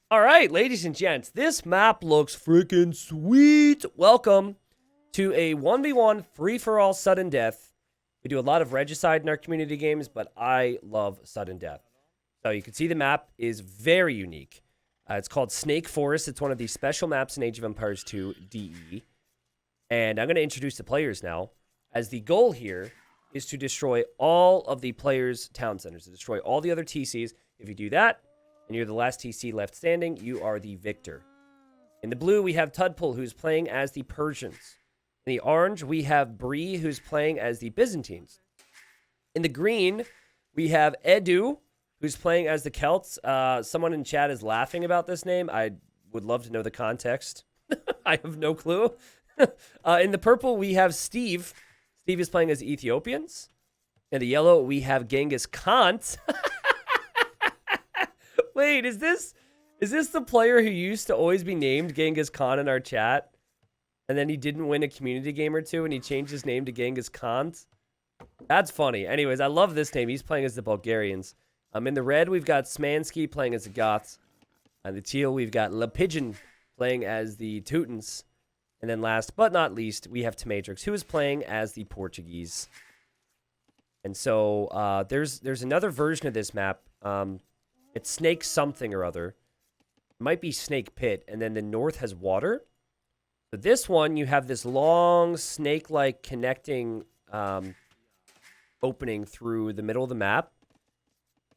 All right, ladies and gents, this map looks freaking sweet. Welcome to a 1v1 free-for-all sudden death. We do a lot of regicide in our community games, but I love sudden death. So you can see the map is very unique. It's called Snake Forest. It's one of the special maps in Age of Empires 2 DE. And I'm going to introduce the players now, as the goal here is to destroy all of the players' town centers, to destroy all the other TCs. If you do that, and you're the last TC left standing, you are the victor. In the blue, we have Tudpul, who's playing as the Persians. In the orange, we have Bree, who's playing as the Byzantines. In the green, we have Edu, who's playing as the Celts. Someone in chat is laughing about this name. I would love to know the context. I have no clue. In the purple, we have Steve. Steve is playing as Ethiopians. In the yellow, we have Genghis Khan. Wait, is this the player who used to always be named Genghis Khan in our chat? And then he didn't win a community game or two and he changed his name to Genghis Khan? That's funny. Anyways, I love this name. He's playing as the Bulgarians. In the red, we've got Smansky playing as the Goths. On the teal, we've got Le Pigeon playing as the Teutons. And then last but not least, we have Tomatrix, who is playing as the Portuguese. And so there's another version of this map. It's Snake something or other. It might be Snake Pit, and then the north has water. So this one, you have this long snake-like connecting opening through the middle of the map.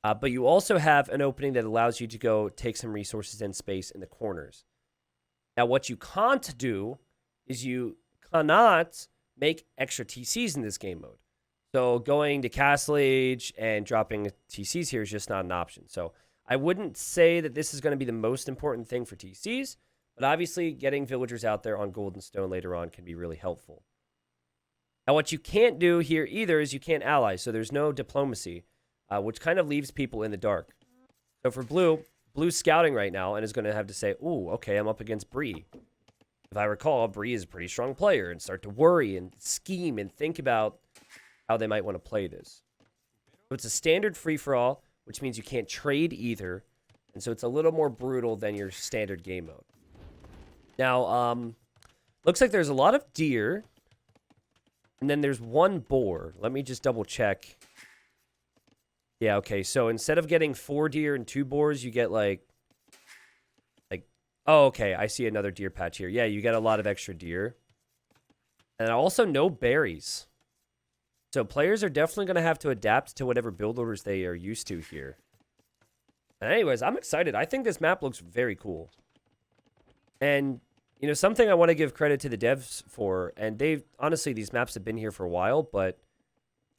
But you also have an opening that allows you to go take some resources and space in the corners. Now, what you can't do is you cannot make extra TCs in this game mode. So going to Castle Age and dropping TCs here is just not an option. So I wouldn't say that this is going to be the most important thing for TCs, but obviously getting villagers out there on Golden Stone later on can be really helpful. Now, what you can't do here either is you can't ally, so there's no diplomacy, which kind of leaves people in the dark. So for Blue's scouting right now and is going to have to say, ooh, okay, I'm up against Bree. If I recall, Bree is a pretty strong player, and start to worry and scheme and think about how they might want to play this. So it's a standard free-for-all, which means you can't trade either. And so it's a little more brutal than your standard game mode. Now, looks like there's a lot of deer. And then there's one boar. Let me just double check. Yeah, okay. So instead of getting 4 deer and 2 boars, you get like, oh, okay. I see another deer patch here. Yeah, you get a lot of extra deer. And also no berries. So players are definitely going to have to adapt to whatever build orders they are used to here. And anyways, I'm excited. I think this map looks very cool. And, you know, something I want to give credit to the devs for, and they've, honestly, these maps have been here for a while, but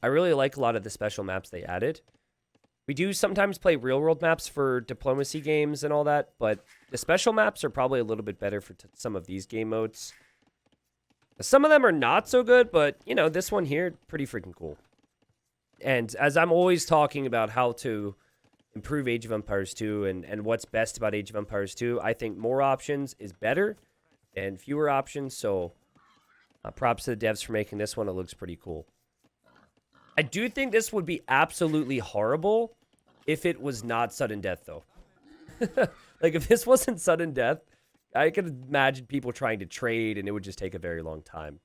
I really like a lot of the special maps they added. We do sometimes play real-world maps for diplomacy games and all that, but the special maps are probably a little bit better for some of these game modes. Some of them are not so good, but, you know, this one here, pretty freaking cool. And as I'm always talking about how to improve Age of Empires 2 and what's best about Age of Empires 2, I think more options is better and fewer options. So props to the devs for making this one. It looks pretty cool. I do think this would be absolutely horrible if it was not sudden death, though. Like, if this wasn't sudden death, I could imagine people trying to trade, and it would just take a very long time.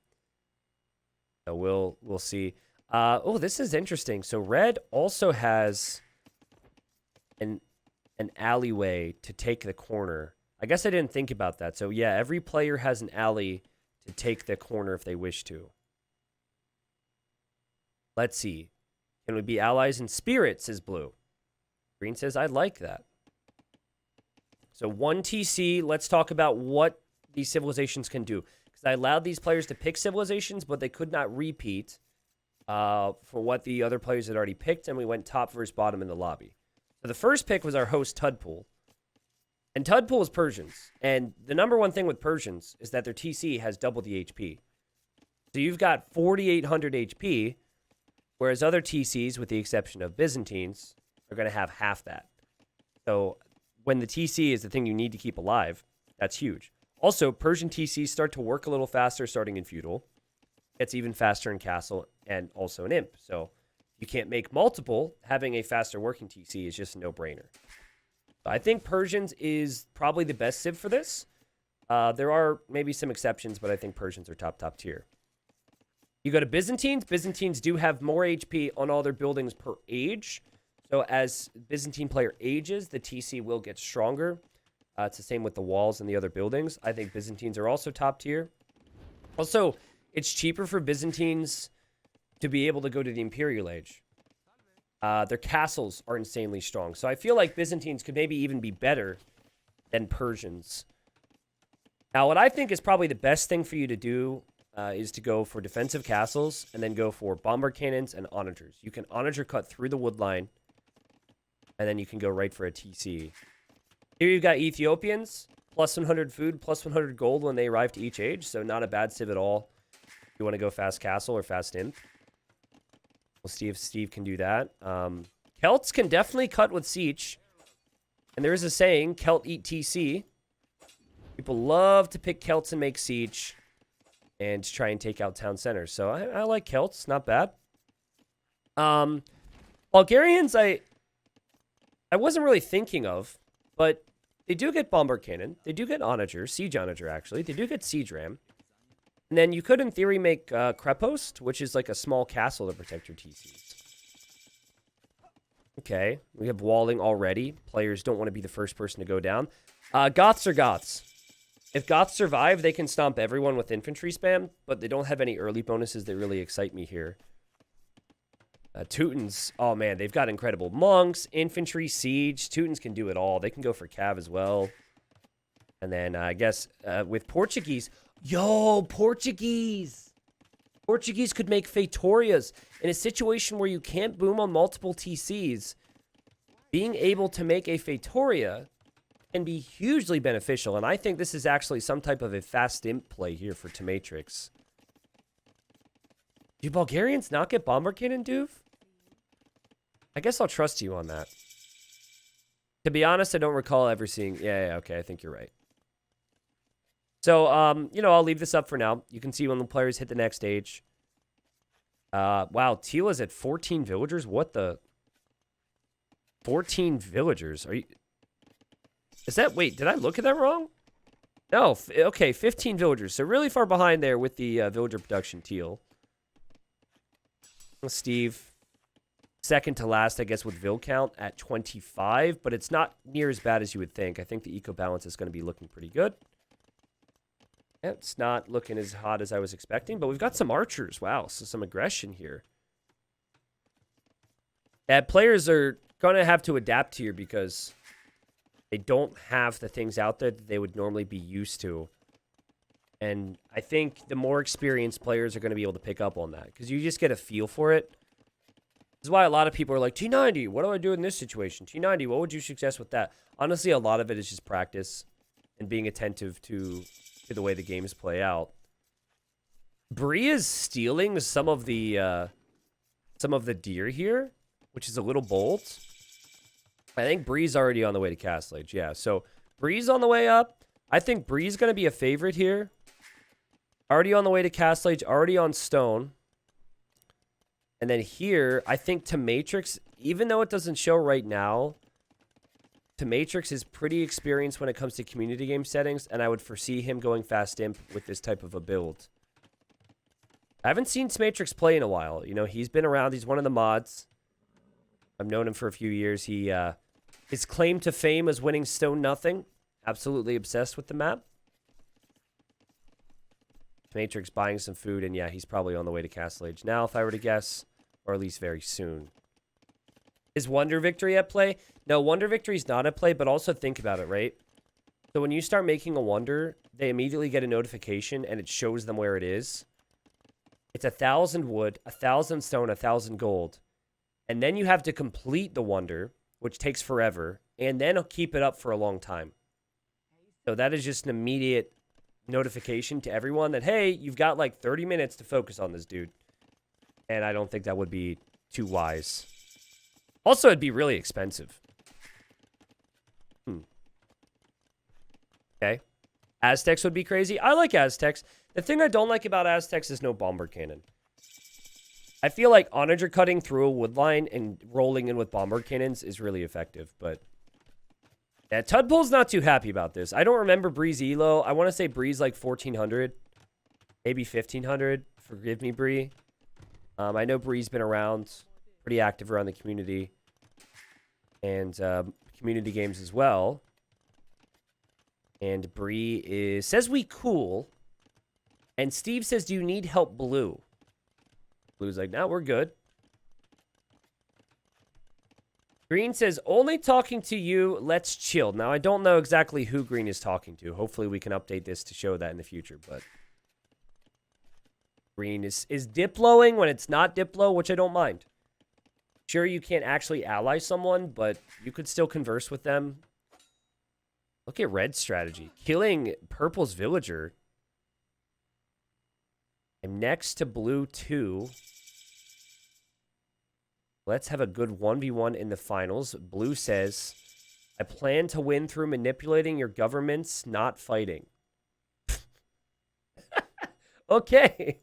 So we'll see. Oh, this is interesting. So red also has an alleyway to take the corner. I guess I didn't think about that. So yeah, every player has an alley to take the corner if they wish to. Let's see. Can we be allies in spirit, says Blue. Green says, I'd like that. So 1 TC, let's talk about what these civilizations can do. Because I allowed these players to pick civilizations, but they could not repeat for what the other players had already picked, and we went top versus bottom in the lobby. So the first pick was our host, Tudpul. And Tudpul is Persians. And the number one thing with Persians is that their TC has double the HP. So you've got 4,800 HP, whereas other TCs, with the exception of Byzantines, are going to have half that. So when the TC is the thing you need to keep alive, that's huge. Also, Persian TCs start to work a little faster starting in Feudal. It's even faster in Castle and also in Imp. So you can't make multiple. Having a faster working TC is just a no-brainer. I think Persians is probably the best civ for this. There are maybe some exceptions, but I think Persians are top tier. You go to Byzantines. Byzantines do have more HP on all their buildings per age. So as Byzantine player ages, the TC will get stronger. It's the same with the walls and the other buildings. I think Byzantines are also top tier. Also, it's cheaper for Byzantines to be able to go to the Imperial Age. Their castles are insanely strong. So I feel like Byzantines could maybe even be better than Persians. Now, what I think is probably the best thing for you to do is to go for defensive castles and then go for bomber cannons and onagers. You can onager cut through the wood line, and then you can go right for a TC. Here you've got Ethiopians, plus 100 food, plus 100 gold when they arrive to each age. So not a bad civ at all. You want to go fast castle or fast imp. We'll see if Steve can do that. Celts can definitely cut with siege. And there is a saying, Celt eat TC. People love to pick Celts and make siege and try and take out town centers. So I like Celts, not bad. Bulgarians, I wasn't really thinking of, but they do get bomber cannon. They do get onager, siege onager actually. They do get siege ram. And then you could, in theory, make Krepost, which is like a small castle to protect your TCs. Okay, we have walling already. Players don't want to be the first person to go down. Goths are Goths. If Goths survive, they can stomp everyone with infantry spam, but they don't have any early bonuses that really excite me here. Teutons, oh man, they've got incredible monks, infantry, siege. Teutons can do it all. They can go for cav as well. And then I guess with Portuguese, Portuguese could make Fetorias. In a situation where you can't boom on multiple TCs, being able to make a Feitoria can be hugely beneficial. And I think this is actually some type of a fast imp play here for Tomatrix. Do Bulgarians not get bomber cannon, Doof? I guess I'll trust you on that. To be honest, I don't recall ever seeing... Yeah, okay, I think you're right. So, I'll leave this up for now. You can see when the players hit the next stage. Wow, Tila's at 14 villagers? What the... 14 villagers? Are you... Is that... Wait, did I look at that wrong? No, okay, 15 villagers. So really far behind there with the villager production, Teal. Steve... Second to last, I guess, with Vill count at 25, but it's not near as bad as you would think. I think the eco balance is going to be looking pretty good. Yeah, it's not looking as hot as I was expecting, but we've got some archers. Wow, so some aggression here. Yeah, players are going to have to adapt here because they don't have the things out there that they would normally be used to. And I think the more experienced players are going to be able to pick up on that because you just get a feel for it. This is why a lot of people are like, T90, what do I do in this situation? T90, what would you suggest with that? Honestly, a lot of it is just practice and being attentive to the way the games play out. Bree is stealing some of the deer here, which is a little bold. I think Bree's already on the way to Castle Age. Yeah, so Bree's on the way up. I think Bree's going to be a favorite here. Already on the way to Castle Age, already on Stone. And then here, I think Tomatrix, even though it doesn't show right now, Tomatrix is pretty experienced when it comes to community game settings, and I would foresee him going fast imp with this type of a build. I haven't seen Tomatrix play in a while. You know, he's been around. He's one of the mods. I've known him for a few years. His claim to fame is winning Stone Nothing. Absolutely obsessed with the map. Matrix buying some food, and yeah, he's probably on the way to Castle Age now, if I were to guess, or at least very soon. Is Wonder Victory at play? No, Wonder Victory's not at play, but also think about it, right? So when you start making a Wonder, they immediately get a notification, and it shows them where it is. It's 1,000 wood, 1,000 stone, 1,000 gold. And then you have to complete the Wonder, which takes forever, and then keep it up for a long time. So that is just an immediate notification to everyone that, hey, you've got like 30 minutes to focus on this dude. And I don't think that would be too wise. Also, it'd be really expensive. Okay. Aztecs would be crazy. I like Aztecs. The thing I don't like about Aztecs is no bomber cannon. I feel like onager cutting through a wood line and rolling in with bomber cannons is really effective, but Yeah, Tudpool's not too happy about this. I don't remember Bree's elo. I want to say Bree's like 1,400. Maybe 1,500. Forgive me, Bree. I know Bree's been around. Pretty active around the community. And community games as well. And Bree says we cool. And Steve says, do you need help, Blue? Blue's like, no, we're good. Green says, only talking to you, let's chill. Now, I don't know exactly who Green is talking to. Hopefully, we can update this to show that in the future, but... Green is Diploing when it's not Diplo, which I don't mind. Sure, you can't actually ally someone, but you could still converse with them. Look at Red's strategy. Killing Purple's villager. I'm next to Blue 2. Let's have a good 1v1 in the finals. Blue says, I plan to win through manipulating your governments, not fighting. Okay.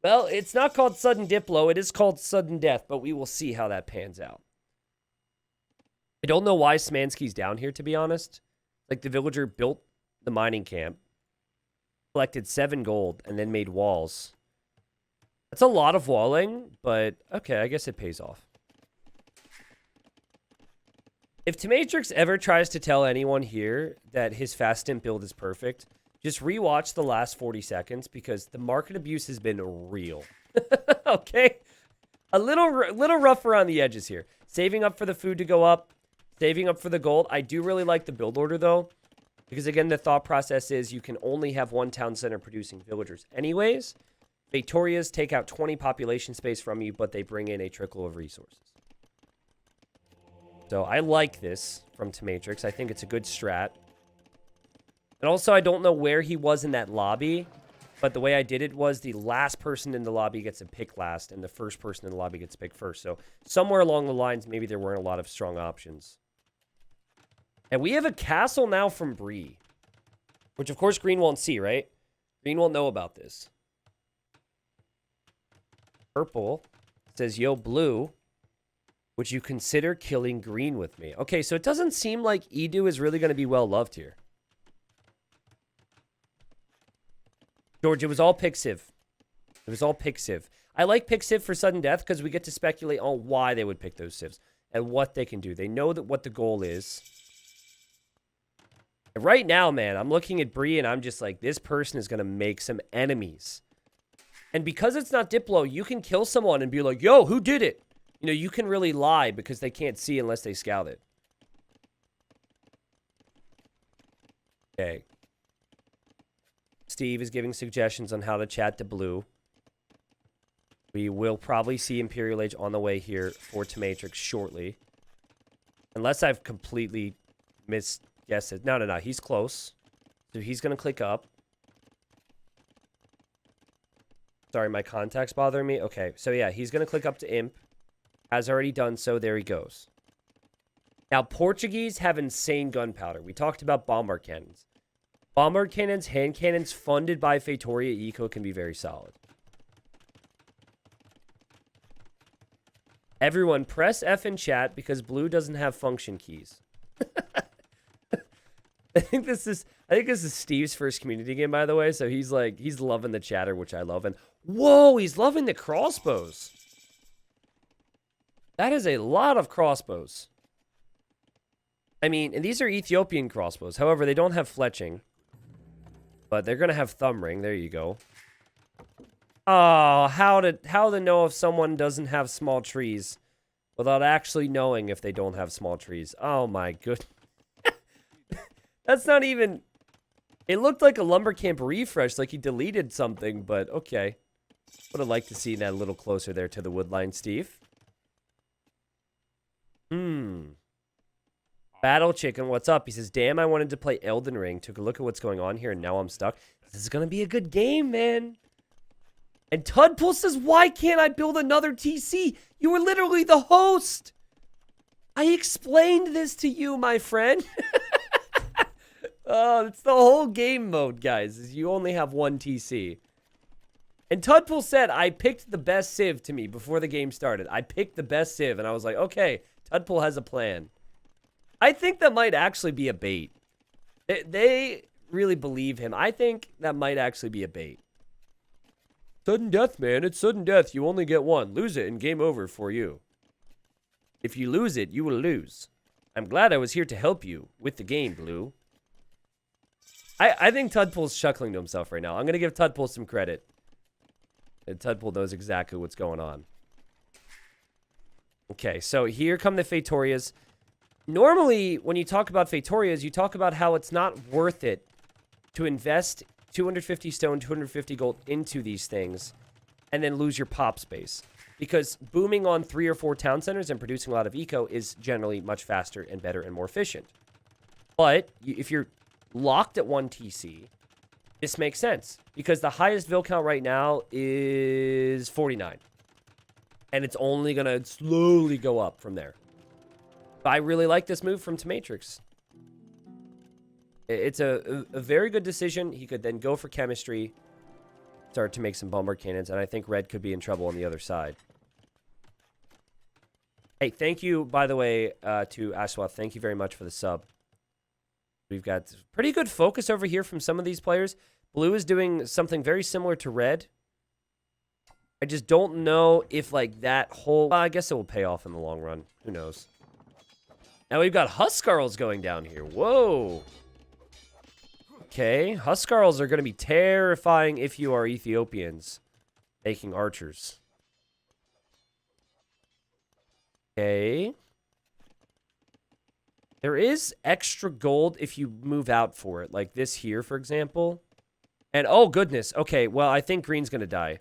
Well, it's not called sudden Diplo. It is called sudden death, but we will see how that pans out. I don't know why Smansky's down here, to be honest. Like, the villager built the mining camp, collected 7 gold, and then made walls. That's a lot of walling, but okay, I guess it pays off. If Tamatrix ever tries to tell anyone here that his fast stimp build is perfect, just rewatch the last 40 seconds because the market abuse has been real. Okay? A little rough around the edges here. Saving up for the food to go up. Saving up for the gold. I do really like the build order, though. Because, again, the thought process is you can only have one town center producing villagers. Anyways, Victorias take out 20 population space from you, but they bring in a trickle of resources. So I like this from Tamatrix. I think it's a good strat. And also, I don't know where he was in that lobby, but the way I did it was the last person in the lobby gets a pick last, and the first person in the lobby gets picked first. So somewhere along the lines, maybe there weren't a lot of strong options. And we have a castle now from Bree, which, of course, Green won't see, right? Green won't know about this. Purple says, yo, Blue, would you consider killing Green with me? Okay, so it doesn't seem like Edu is really going to be well-loved here. George, it was all Pixiv. It was all Pixiv. I like Pixiv for sudden death because we get to speculate on why they would pick those civs and what they can do. They know that what the goal is. And right now, man, I'm looking at Bree and I'm just like, this person is going to make some enemies. And because it's not Diplo, you can kill someone and be like, yo, who did it? You know, you can really lie because they can't see unless they scout it. Okay. Steve is giving suggestions on how to chat to Blue. We will probably see Imperial Age on the way here for Tamatrix shortly. Unless I've completely misguessed it. No. He's close. So he's going to click up. Sorry, my contact's bothering me. Okay, so yeah, he's going to click up to Imp. Has already done so. There he goes. Now, Portuguese have insane gunpowder. We talked about bombard cannons. Bombard cannons, hand cannons funded by Feitoria Eco can be very solid. Everyone, press F in chat because Blue doesn't have function keys. I think this is Steve's first community game, by the way. So he's loving the chatter, which I love. And whoa, he's loving the crossbows. That is a lot of crossbows. I mean, and these are Ethiopian crossbows. However, they don't have fletching. But they're going to have thumb ring. There you go. Oh, how to know if someone doesn't have small trees without actually knowing if they don't have small trees. Oh, my goodness. That's not even... It looked like a lumber camp refresh, like he deleted something, but okay. Would have liked to see that a little closer there to the woodline, Steve. Battle Chicken, what's up? He says, damn, I wanted to play Elden Ring. Took a look at what's going on here, and now I'm stuck. This is going to be a good game, man. And Tudpool says, why can't I build another TC? You were literally the host. I explained this to you, my friend. Oh, it's the whole game mode, guys, is you only have one TC. And Tudpool said, I picked the best civ to me before the game started. I picked the best civ, and I was like, okay, Tudpool has a plan. I think that might actually be a bait. They really believe him. I think that might actually be a bait. Sudden death, man. It's sudden death. You only get one. Lose it and game over for you. If you lose it, you will lose. I'm glad I was here to help you with the game, Blue. I think Tudpool's chuckling to himself right now. I'm going to give Tudpool some credit. And Tudpool knows exactly what's going on. Okay, so here come the Fatorias. Normally, when you talk about Fatorias, you talk about how it's not worth it to invest 250 stone, 250 gold into these things and then lose your pop space. Because booming on 3 or 4 town centers and producing a lot of eco is generally much faster and better and more efficient. But if you're locked at 1 TC, this makes sense. Because the highest vill count right now is 49. And it's only going to slowly go up from there. I really like this move from Tamatrix. It's a very good decision. He could then go for chemistry, start to make some bombard cannons, and I think red could be in trouble on the other side. Hey, thank you, by the way, to Ashwath. Thank you very much for the sub. We've got pretty good focus over here from some of these players. Blue is doing something very similar to red. I just don't know if, like, that whole... Well, I guess it will pay off in the long run. Who knows? Now we've got Huskarls going down here. Whoa. Okay. Huskarls are going to be terrifying if you are Ethiopians making archers. Okay. There is extra gold if you move out for it. Like this here, for example. And, oh, goodness. Okay, well, I think green's going to die.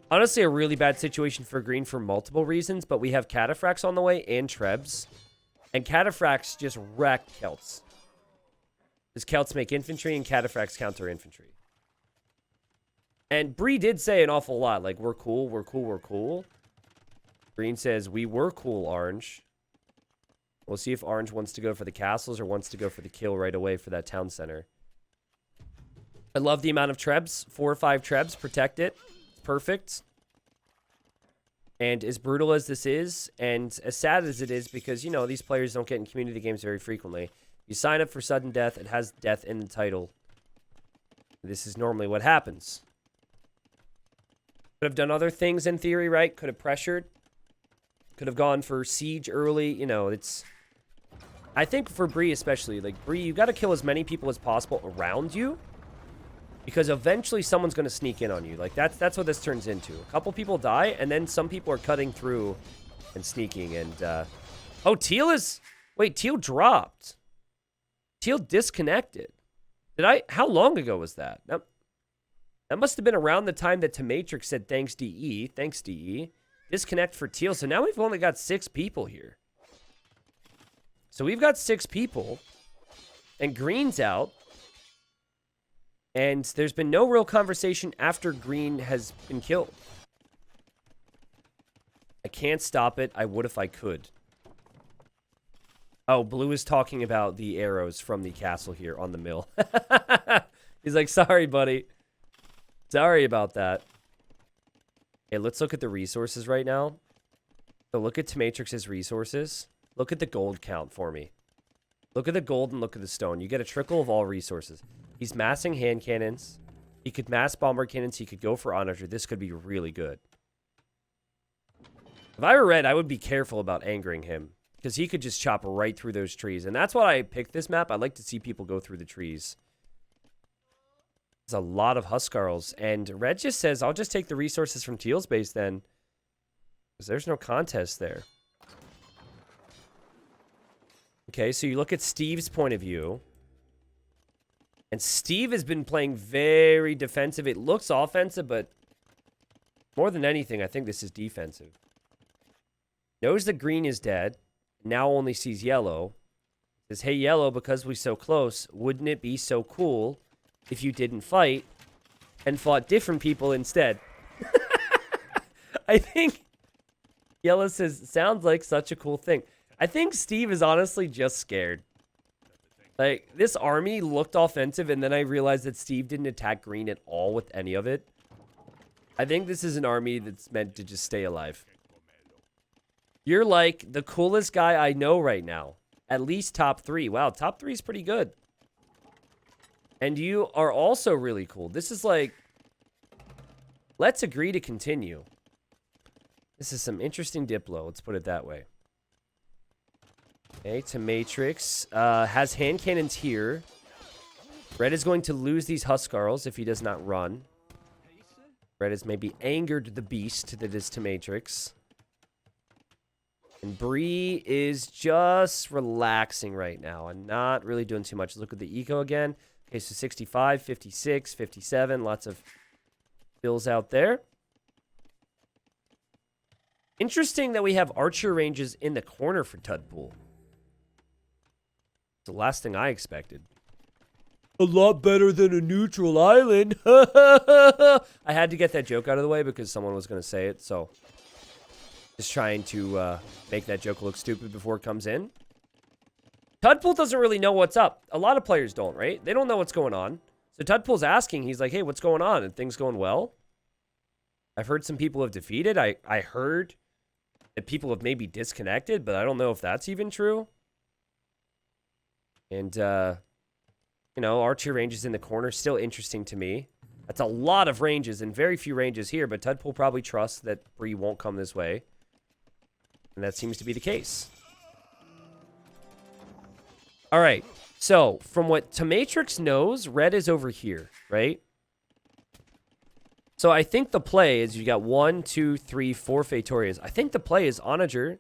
Honestly, a really bad situation for green for multiple reasons, but we have Cataphracts on the way and Trebs. And Cataphracts just wreck Celts. Because Celts make infantry and Cataphracts counter infantry. And Bree did say an awful lot, like, we're cool, we're cool, we're cool. Green says, we were cool, Orange. We'll see if Orange wants to go for the castles or wants to go for the kill right away for that town center. I love the amount of Trebs. 4 or 5 Trebs, protect it. Perfect. And as brutal as this is, and as sad as it is, because, you know, these players don't get in community games very frequently. You sign up for sudden death, it has death in the title. This is normally what happens. Could have done other things in theory, right? Could have pressured. Could have gone for siege early. You know, it's... I think for Bree especially, like, Bree, you got to kill as many people as possible around you. Because eventually someone's going to sneak in on you. Like, that's what this turns into. A couple people die, and then some people are cutting through and sneaking. And, oh, Teal is... Wait, Teal dropped. Teal disconnected. How long ago was that? That must have been around the time that Tamatrix said, thanks, DE. Thanks, DE. Disconnect for Teal. So now we've only got 6 people here. So we've got 6 people. And Green's out. And there's been no real conversation after Green has been killed. I can't stop it. I would if I could. Oh, Blue is talking about the arrows from the castle here on the mill. He's like, sorry, buddy. Sorry about that. Okay, let's look at the resources right now. So look at Tamatrix's resources. Look at the gold count for me. Look at the gold and look at the stone. You get a trickle of all resources. He's massing hand cannons. He could mass bomber cannons. He could go for onager. This could be really good. If I were red, I would be careful about angering him. Because he could just chop right through those trees. And that's why I picked this map. I like to see people go through the trees. There's a lot of Huskarls. And red just says, I'll just take the resources from Teal's base then. Because there's no contest there. Okay, so you look at Steve's point of view. And Steve has been playing very defensive. It looks offensive, but more than anything, I think this is defensive. Knows that green is dead. Now only sees yellow. Says, hey, yellow, because we're so close, wouldn't it be so cool if you didn't fight and fought different people instead? I think yellow says, sounds like such a cool thing. I think Steve is honestly just scared. Like, this army looked offensive, and then I realized that Steve didn't attack green at all with any of it. I think this is an army that's meant to just stay alive. You're like the coolest guy I know right now. at least top 3. Wow, top 3 is pretty good. And you are also really cool. This is like, let's agree to continue. This is some interesting Diplo, let's put it that way. Okay, to Matrix. Has hand cannons here. Red is going to lose these Huskarls if he does not run. Red has maybe angered the beast that is to Matrix. And Bree is just relaxing right now and not really doing too much. Look at the eco again. Okay, so 65, 56, 57. Lots of bills out there. Interesting that we have archer ranges in the corner for Tudpool. It's the last thing I expected. A lot better than a neutral island. I had to get that joke out of the way because someone was going to say it. So just trying to make that joke look stupid before it comes in. Tudpool doesn't really know what's up. A lot of players don't, right? They don't know what's going on. So Tudpool's asking. He's like, hey, what's going on? And things going well? I've heard some people have defeated. I heard that people have maybe disconnected, but I don't know if that's even true. And, you know, archer ranges in the corner, still interesting to me. That's a lot of ranges and very few ranges here, but Tudpool probably trusts that Bree won't come this way. And that seems to be the case. All right, so from what Tomatrix knows, red is over here, right? So I think the play is you got 1, 2, 3, 4 Fatorias. I think the play is Onager,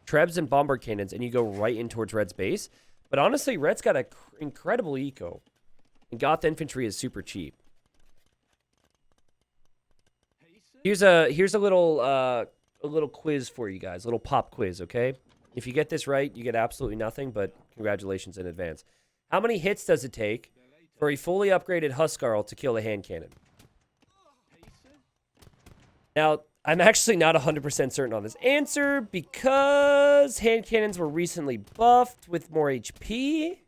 Trebs, and Bombard Cannons, and you go right in towards red's base. But honestly, red's got an incredible eco. And Goth Infantry is super cheap. Here's a little quiz for you guys, a little pop quiz, okay? If you get this right, you get absolutely nothing, but congratulations in advance. How many hits does it take for a fully upgraded Huskarl to kill a hand cannon? Now, I'm actually not 100% certain on this answer because hand cannons were recently buffed with more HP.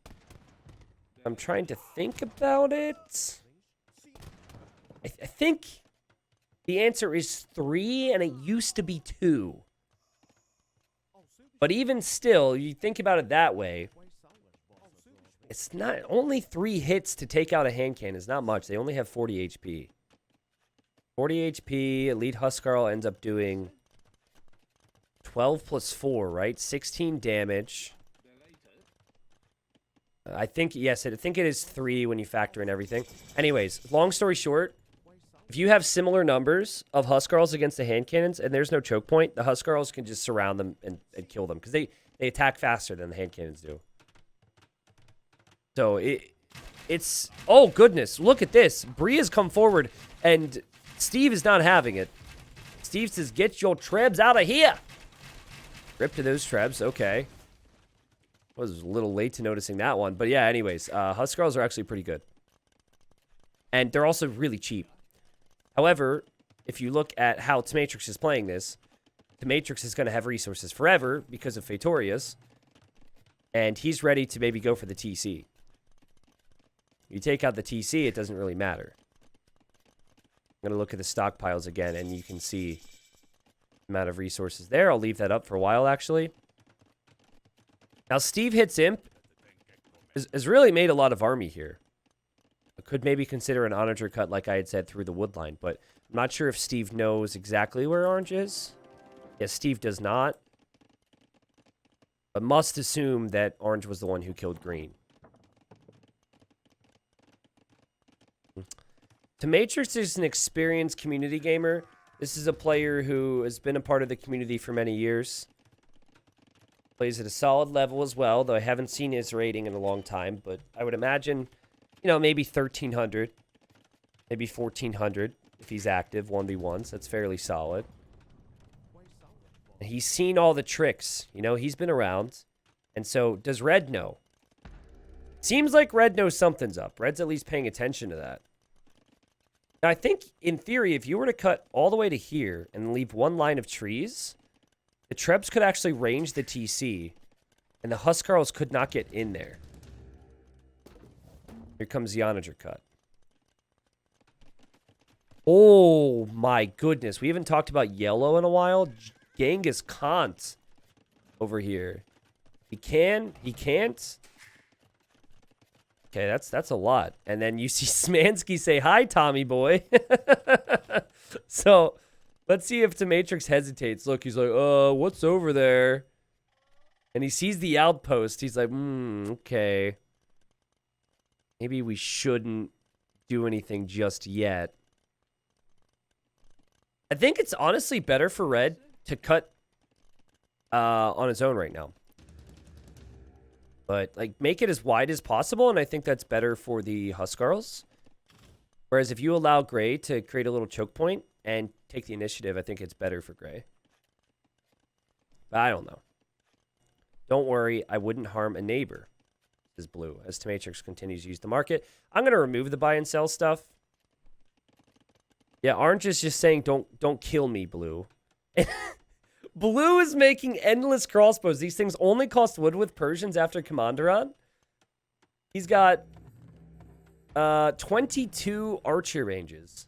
I'm trying to think about it. I think the answer is 3, and it used to be 2. But even still, you think about it that way, it's not only 3 hits to take out a hand cannon is not much. They only have 40 HP. 40 HP, Elite Huskarl ends up doing 12 plus 4, right? 16 damage. I think, yes, I think it is 3 when you factor in everything. Anyways, long story short, if you have similar numbers of Huskarls against the hand cannons and there's no choke point, the Huskarls can just surround them and kill them because they attack faster than the hand cannons do. So it's... Oh, goodness. Look at this. Bree has come forward and Steve is not having it. Steve says, get your Trebs out of here. Rip to those Trebs. Okay. I was a little late to noticing that one. But yeah, anyways, Huskarls are actually pretty good. And they're also really cheap. However, if you look at how Tomatrix is playing this, Tomatrix is going to have resources forever because of Fatorius. And he's ready to maybe go for the TC. You take out the TC, it doesn't really matter. I'm going to look at the stockpiles again, and you can see the amount of resources there. I'll leave that up for a while, actually. Now, Steve hits Imp has really made a lot of army here. I could maybe consider an Onager cut, like I had said, through the woodline, but I'm not sure if Steve knows exactly where orange is. Yes, Steve does not. But must assume that orange was the one who killed green. Tomatrix is an experienced community gamer. This is a player who has been a part of the community for many years. Plays at a solid level as well, though I haven't seen his rating in a long time, but I would imagine... You know, maybe 1,300, maybe 1,400 if he's active, 1v1s. That's fairly solid. And he's seen all the tricks. You know, he's been around. And so, does Red know? Seems like Red knows something's up. Red's at least paying attention to that. Now, I think, in theory, if you were to cut all the way to here and leave one line of trees, the Trebs could actually range the TC, and the Huskarls could not get in there. Here comes the Onager cut. Oh, my goodness. We haven't talked about yellow in a while. Genghis Khan over here. He can. He can't. Okay, that's a lot. And then you see Smansky say, "Hi, Tommy boy." So, let's see if Matrix hesitates. Look, he's like, what's over there?" And he sees the outpost. He's like, okay. Maybe we shouldn't do anything just yet. I think it's honestly better for Red to cut on his own right now. But, like, make it as wide as possible, and I think that's better for the Huskarls. Whereas if you allow Gray to create a little choke point and take the initiative, I think it's better for Gray. But I don't know. Don't worry, I wouldn't harm a neighbor, says Blue, as Matrix continues to use the market. I'm going to remove the buy and sell stuff. Yeah, Orange is just saying, don't kill me, Blue. Blue is making endless crossbows. These things only cost wood with Persians after Commanderon. He's got 22 archer ranges.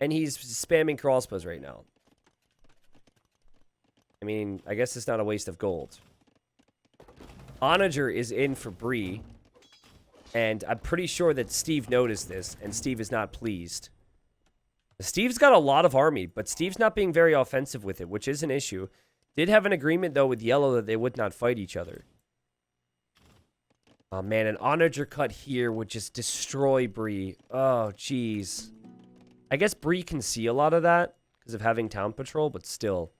And he's spamming crossbows right now. I mean, I guess it's not a waste of gold. Onager is in for Bree. And I'm pretty sure that Steve noticed this. And Steve is not pleased. Steve's got a lot of army, but Steve's not being very offensive with it, which is an issue. Did have an agreement, though, with Yellow that they would not fight each other. Oh, man, an Onager cut here would just destroy Bree. Oh, jeez. I guess Bree can see a lot of that because of having town patrol, but still.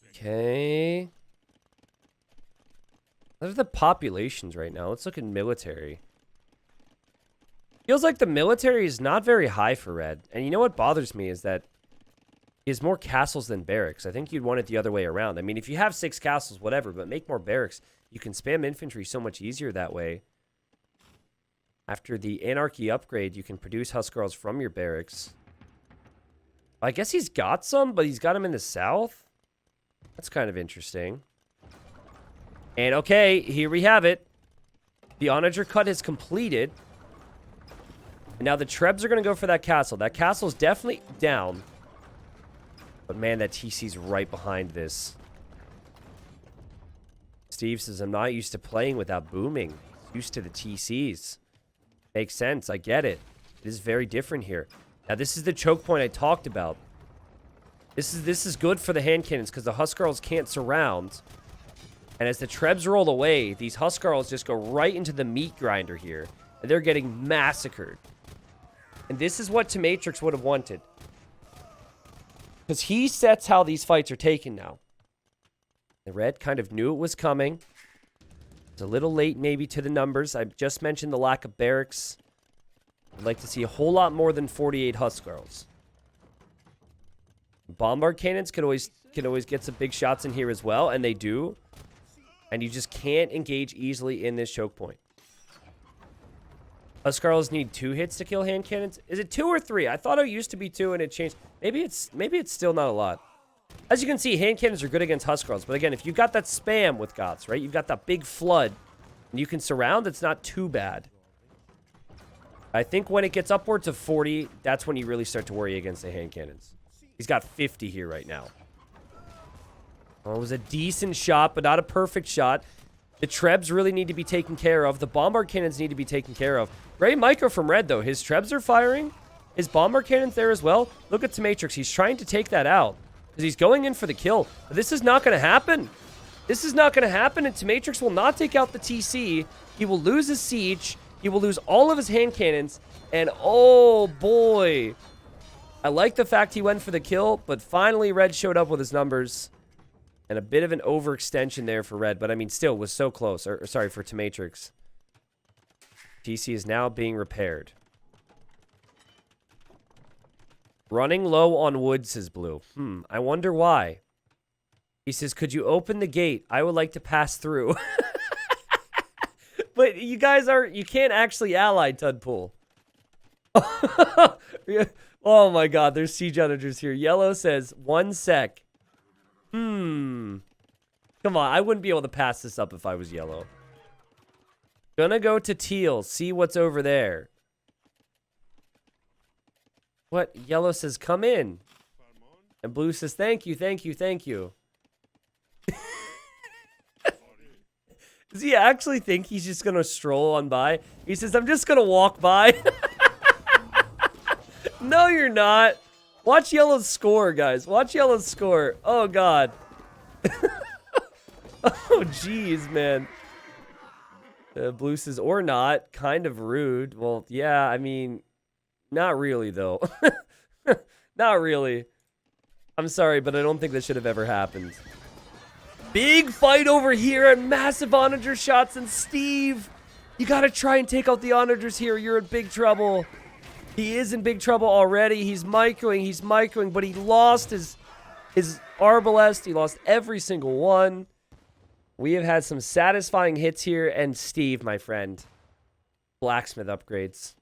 Okay. What are the populations right now? Let's look at military. Feels like the military is not very high for Red. And you know what bothers me is that he has more castles than barracks. I think you'd want it the other way around. I mean, if you have 6 castles, whatever, but make more barracks. You can spam infantry so much easier that way. After the Anarchy upgrade, you can produce Huskarls from your barracks. I guess he's got some, but he's got them in the south? That's kind of interesting. And okay, here we have it. The Onager cut is completed. And now the Trebs are going to go for that castle. That castle's definitely down. But man, that TC's right behind this. Steve says, I'm not used to playing without booming. He's used to the TCs. Makes sense. I get it. It is very different here. Now, this is the choke point I talked about. This is good for the hand cannons because the Huskarls can't surround. And as the Trebs roll away, these Huskarls just go right into the meat grinder here. And they're getting massacred. And this is what Matrix would have wanted. Because he sets how these fights are taken now. The Red kind of knew it was coming. It's a little late maybe to the numbers. I just mentioned the lack of barracks. I'd like to see a whole lot more than 48 Huskarls. Bombard cannons can always get some big shots in here as well, and they do. And you just can't engage easily in this choke point. Huskarls need 2 hits to kill hand cannons. Is it 2 or 3? I thought it used to be 2 and it changed. Maybe it's still not a lot. As you can see, hand cannons are good against Huskarls. But again, if you've got that spam with Goths, right? You've got that big flood. And you can surround, it's not too bad. I think when it gets upwards of 40, that's when you really start to worry against the hand cannons. He's got 50 here right now. Oh, it was a decent shot, but not a perfect shot. The Trebs really need to be taken care of. The Bombard cannons need to be taken care of. Great micro from Red, though. His Trebs are firing. His Bombard cannons there as well. Look at Matrix. He's trying to take that out. Because he's going in for the kill. But this is not going to happen. This is not going to happen. And Matrix will not take out the TC. He will lose his siege. He will lose all of his hand cannons. And oh, boy. I like the fact he went for the kill. But finally, Red showed up with his numbers. And a bit of an overextension there for Red. But, I mean, still was so close. Or sorry, for Matrix. TC is now being repaired. Running low on wood, says Blue. I wonder why. He says, could you open the gate? I would like to pass through. But you guys you can't actually ally Tudpool. Oh my god, there's siege managers here. Yellow says, 1 sec. Come on, I wouldn't be able to pass this up if I was Yellow. Gonna go to Teal, see what's over there. What? Yellow says, come in. And Blue says, thank you, thank you, thank you. Does he actually think he's just going to stroll on by? He says, I'm just going to walk by. No, you're not. Watch Yellow score, guys. Watch Yellow score. Oh, God. Oh, jeez, man. Blue says, or not. Kind of rude. Well, yeah, I mean, not really, though. Not really. I'm sorry, but I don't think this should have ever happened. Big fight over here and massive onager shots. And Steve, you got to try and take out the onagers here. You're in big trouble. He is in big trouble already. He's microing, but he lost his arbalest. He lost every single one. We have had some satisfying hits here. And Steve, my friend, blacksmith upgrades.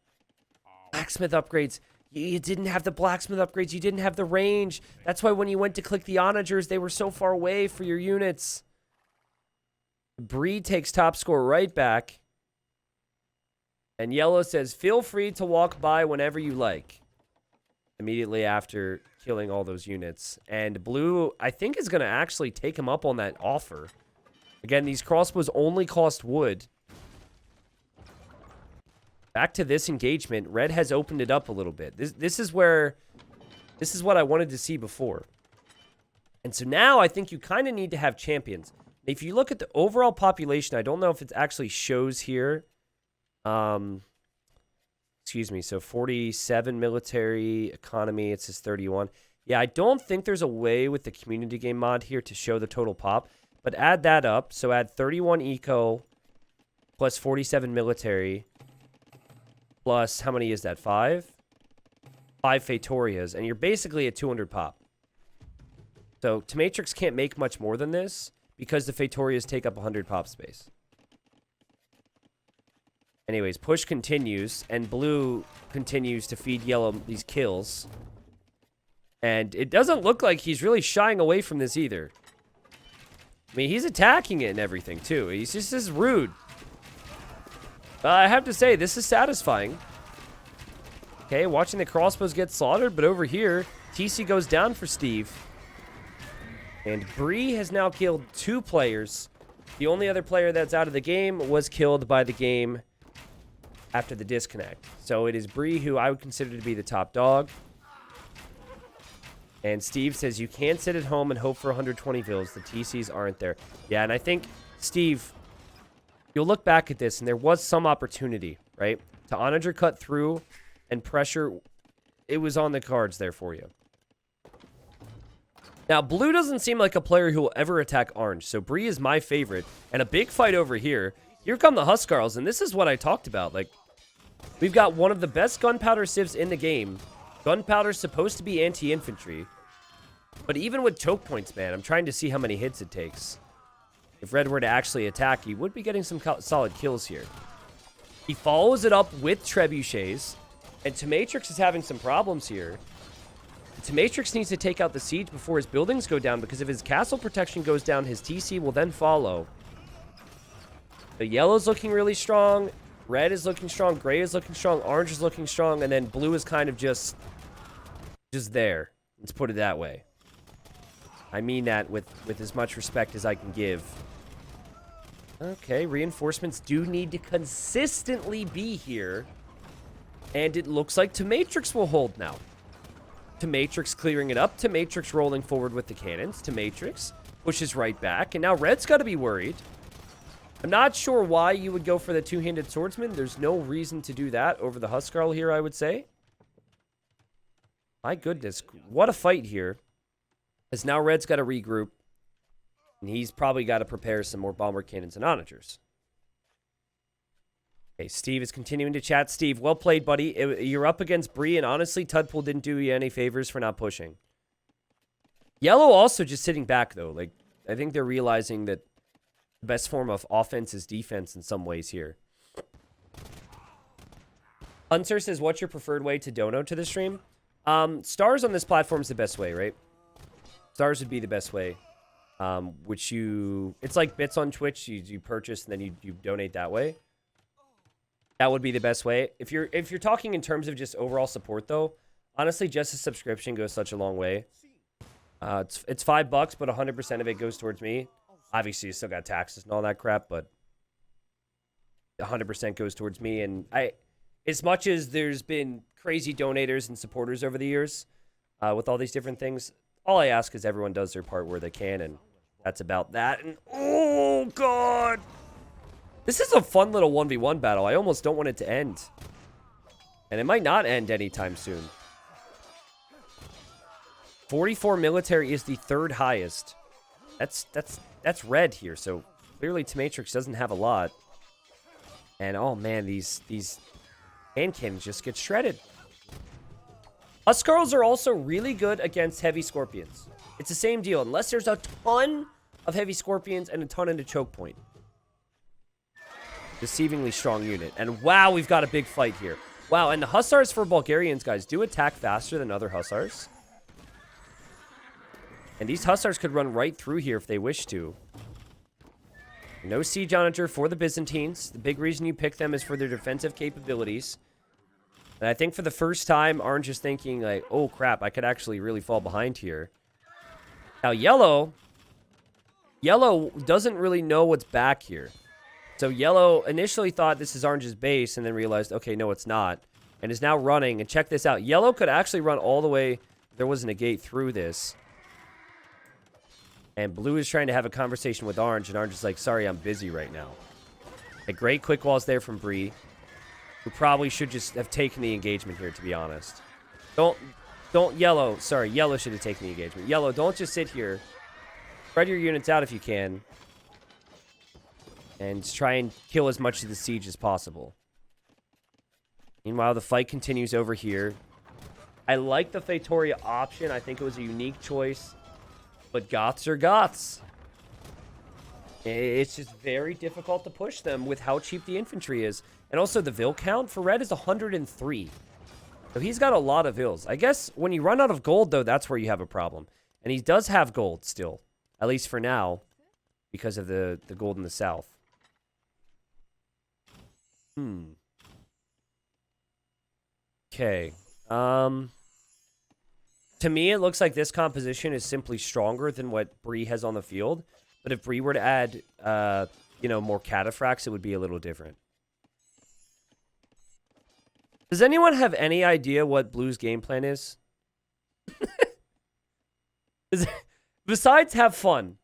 Blacksmith upgrades. You didn't have the blacksmith upgrades. You didn't have the range. That's why when you went to click the onagers, they were so far away for your units. Bree takes top score right back. And Yellow says, feel free to walk by whenever you like. Immediately after killing all those units. And Blue, I think, is going to actually take him up on that offer. Again, these crossbows only cost wood. Back to this engagement, Red has opened it up a little bit. This is what I wanted to see before. And so now I think you kind of need to have champions. If you look at the overall population, I don't know if it actually shows here. Excuse me. So 47 military economy. It says 31. Yeah, I don't think there's a way with the community game mod here to show the total pop. But add that up. So add 31 eco plus 47 military. Plus, how many is that? 5? 5 Fatorias. And you're basically at 200 pop. So, Tomatrix can't make much more than this because the Fatorias take up 100 pop space. Anyways, push continues. And Blue continues to feed Yellow these kills. And it doesn't look like he's really shying away from this either. I mean, he's attacking it and everything, too. He's just as rude. I have to say, this is satisfying. Okay, watching the crossbows get slaughtered, but over here, TC goes down for Steve. And Bree has now killed 2 players. The only other player that's out of the game was killed by the game after the disconnect. So it is Bree who I would consider to be the top dog. And Steve says, you can't sit at home and hope for 120 vills. The TCs aren't there. Yeah, and I think, Steve, you'll look back at this, and there was some opportunity, right? To onager cut through and pressure. It was on the cards there for you. Now, Blue doesn't seem like a player who will ever attack orange. So Bree is my favorite. And a big fight over here. Here come the Huskarls, and this is what I talked about. Like, we've got one of the best gunpowder civs in the game. Gunpowder's supposed to be anti-infantry. But even with choke points, man, I'm trying to see how many hits it takes. If Red were to actually attack, he would be getting some solid kills here. He follows it up with trebuchets. And Tomatrix is having some problems here. Tomatrix needs to take out the siege before his buildings go down, because if his castle protection goes down, his TC will then follow. The yellow's looking really strong. Red is looking strong. Gray is looking strong. Orange is looking strong. And then blue is kind of just there. Let's put it that way. I mean that with as much respect as I can give. Okay, reinforcements do need to consistently be here. And it looks like Tomatrix will hold now. Tomatrix clearing it up. Tomatrix rolling forward with the cannons. Tomatrix pushes right back. And now Red's got to be worried. I'm not sure why you would go for the two-handed swordsman. There's no reason to do that over the Huskarl here, I would say. My goodness. What a fight here. As now Red's got to regroup. And he's probably got to prepare some more bomber cannons and onagers. Okay, Steve is continuing to chat. Steve, well played, buddy. You're up against Bree, and honestly, Tudpool didn't do you any favors for not pushing. Yellow also just sitting back, though. Like, I think they're realizing that the best form of offense is defense in some ways here. Hunter says, what's your preferred way to dono to the stream? Stars on this platform is the best way, right? Stars would be the best way. It's like bits on Twitch. You purchase and then you donate that way. That would be the best way. If you're talking in terms of just overall support, though, honestly, just a subscription goes such a long way. It's $5, but 100% of it goes towards me. Obviously, you still got taxes and all that crap, but 100% goes towards me. And as much as there's been crazy donators and supporters over the years with all these different things, all I ask is everyone does their part where they can, and that's about that. And oh, God. This is a fun little 1v1 battle. I almost don't want it to end. And it might not end anytime soon. 44 military is the third highest. That's red here, so clearly Tamatrix doesn't have a lot. And oh man, these hand cannons just get shredded. Huskarls are also really good against heavy scorpions. It's the same deal, unless there's a ton of heavy scorpions and a ton in the choke point. Deceivingly strong unit. And wow, we've got a big fight here. Wow, and the Hussars for Bulgarians, guys, do attack faster than other Hussars. And these Hussars could run right through here if they wish to. No Siege Onager for the Byzantines. The big reason you pick them is for their defensive capabilities. And I think for the first time, Orange is thinking like, oh crap, I could actually really fall behind here. Now Yellow doesn't really know what's back here. So Yellow initially thought this is Orange's base and then realized, okay, no, it's not. And is now running. And check this out. Yellow could actually run all the way. There wasn't a gate through this. And Blue is trying to have a conversation with Orange. And Orange is like, sorry, I'm busy right now. A great quick walls there from Bree, who probably should just have taken the engagement here, to be honest. Don't Yellow. Sorry, Yellow should have taken the engagement. Yellow, don't just sit here. Spread your units out if you can. And try and kill as much of the siege as possible. Meanwhile, the fight continues over here. I like the Feitoria option. I think it was a unique choice. But Goths are Goths. It's just very difficult to push them with how cheap the infantry is. And also the Vil count for Red is 103. So he's got a lot of Vils. I guess when you run out of gold, though, that's where you have a problem. And he does have gold still. At least for now. Because of the gold in the south. Okay. To me, it looks like this composition is simply stronger than what Bree has on the field. But if Bree were to add, more cataphracts, it would be a little different. Does anyone have any idea what Blue's game plan is? Besides have fun.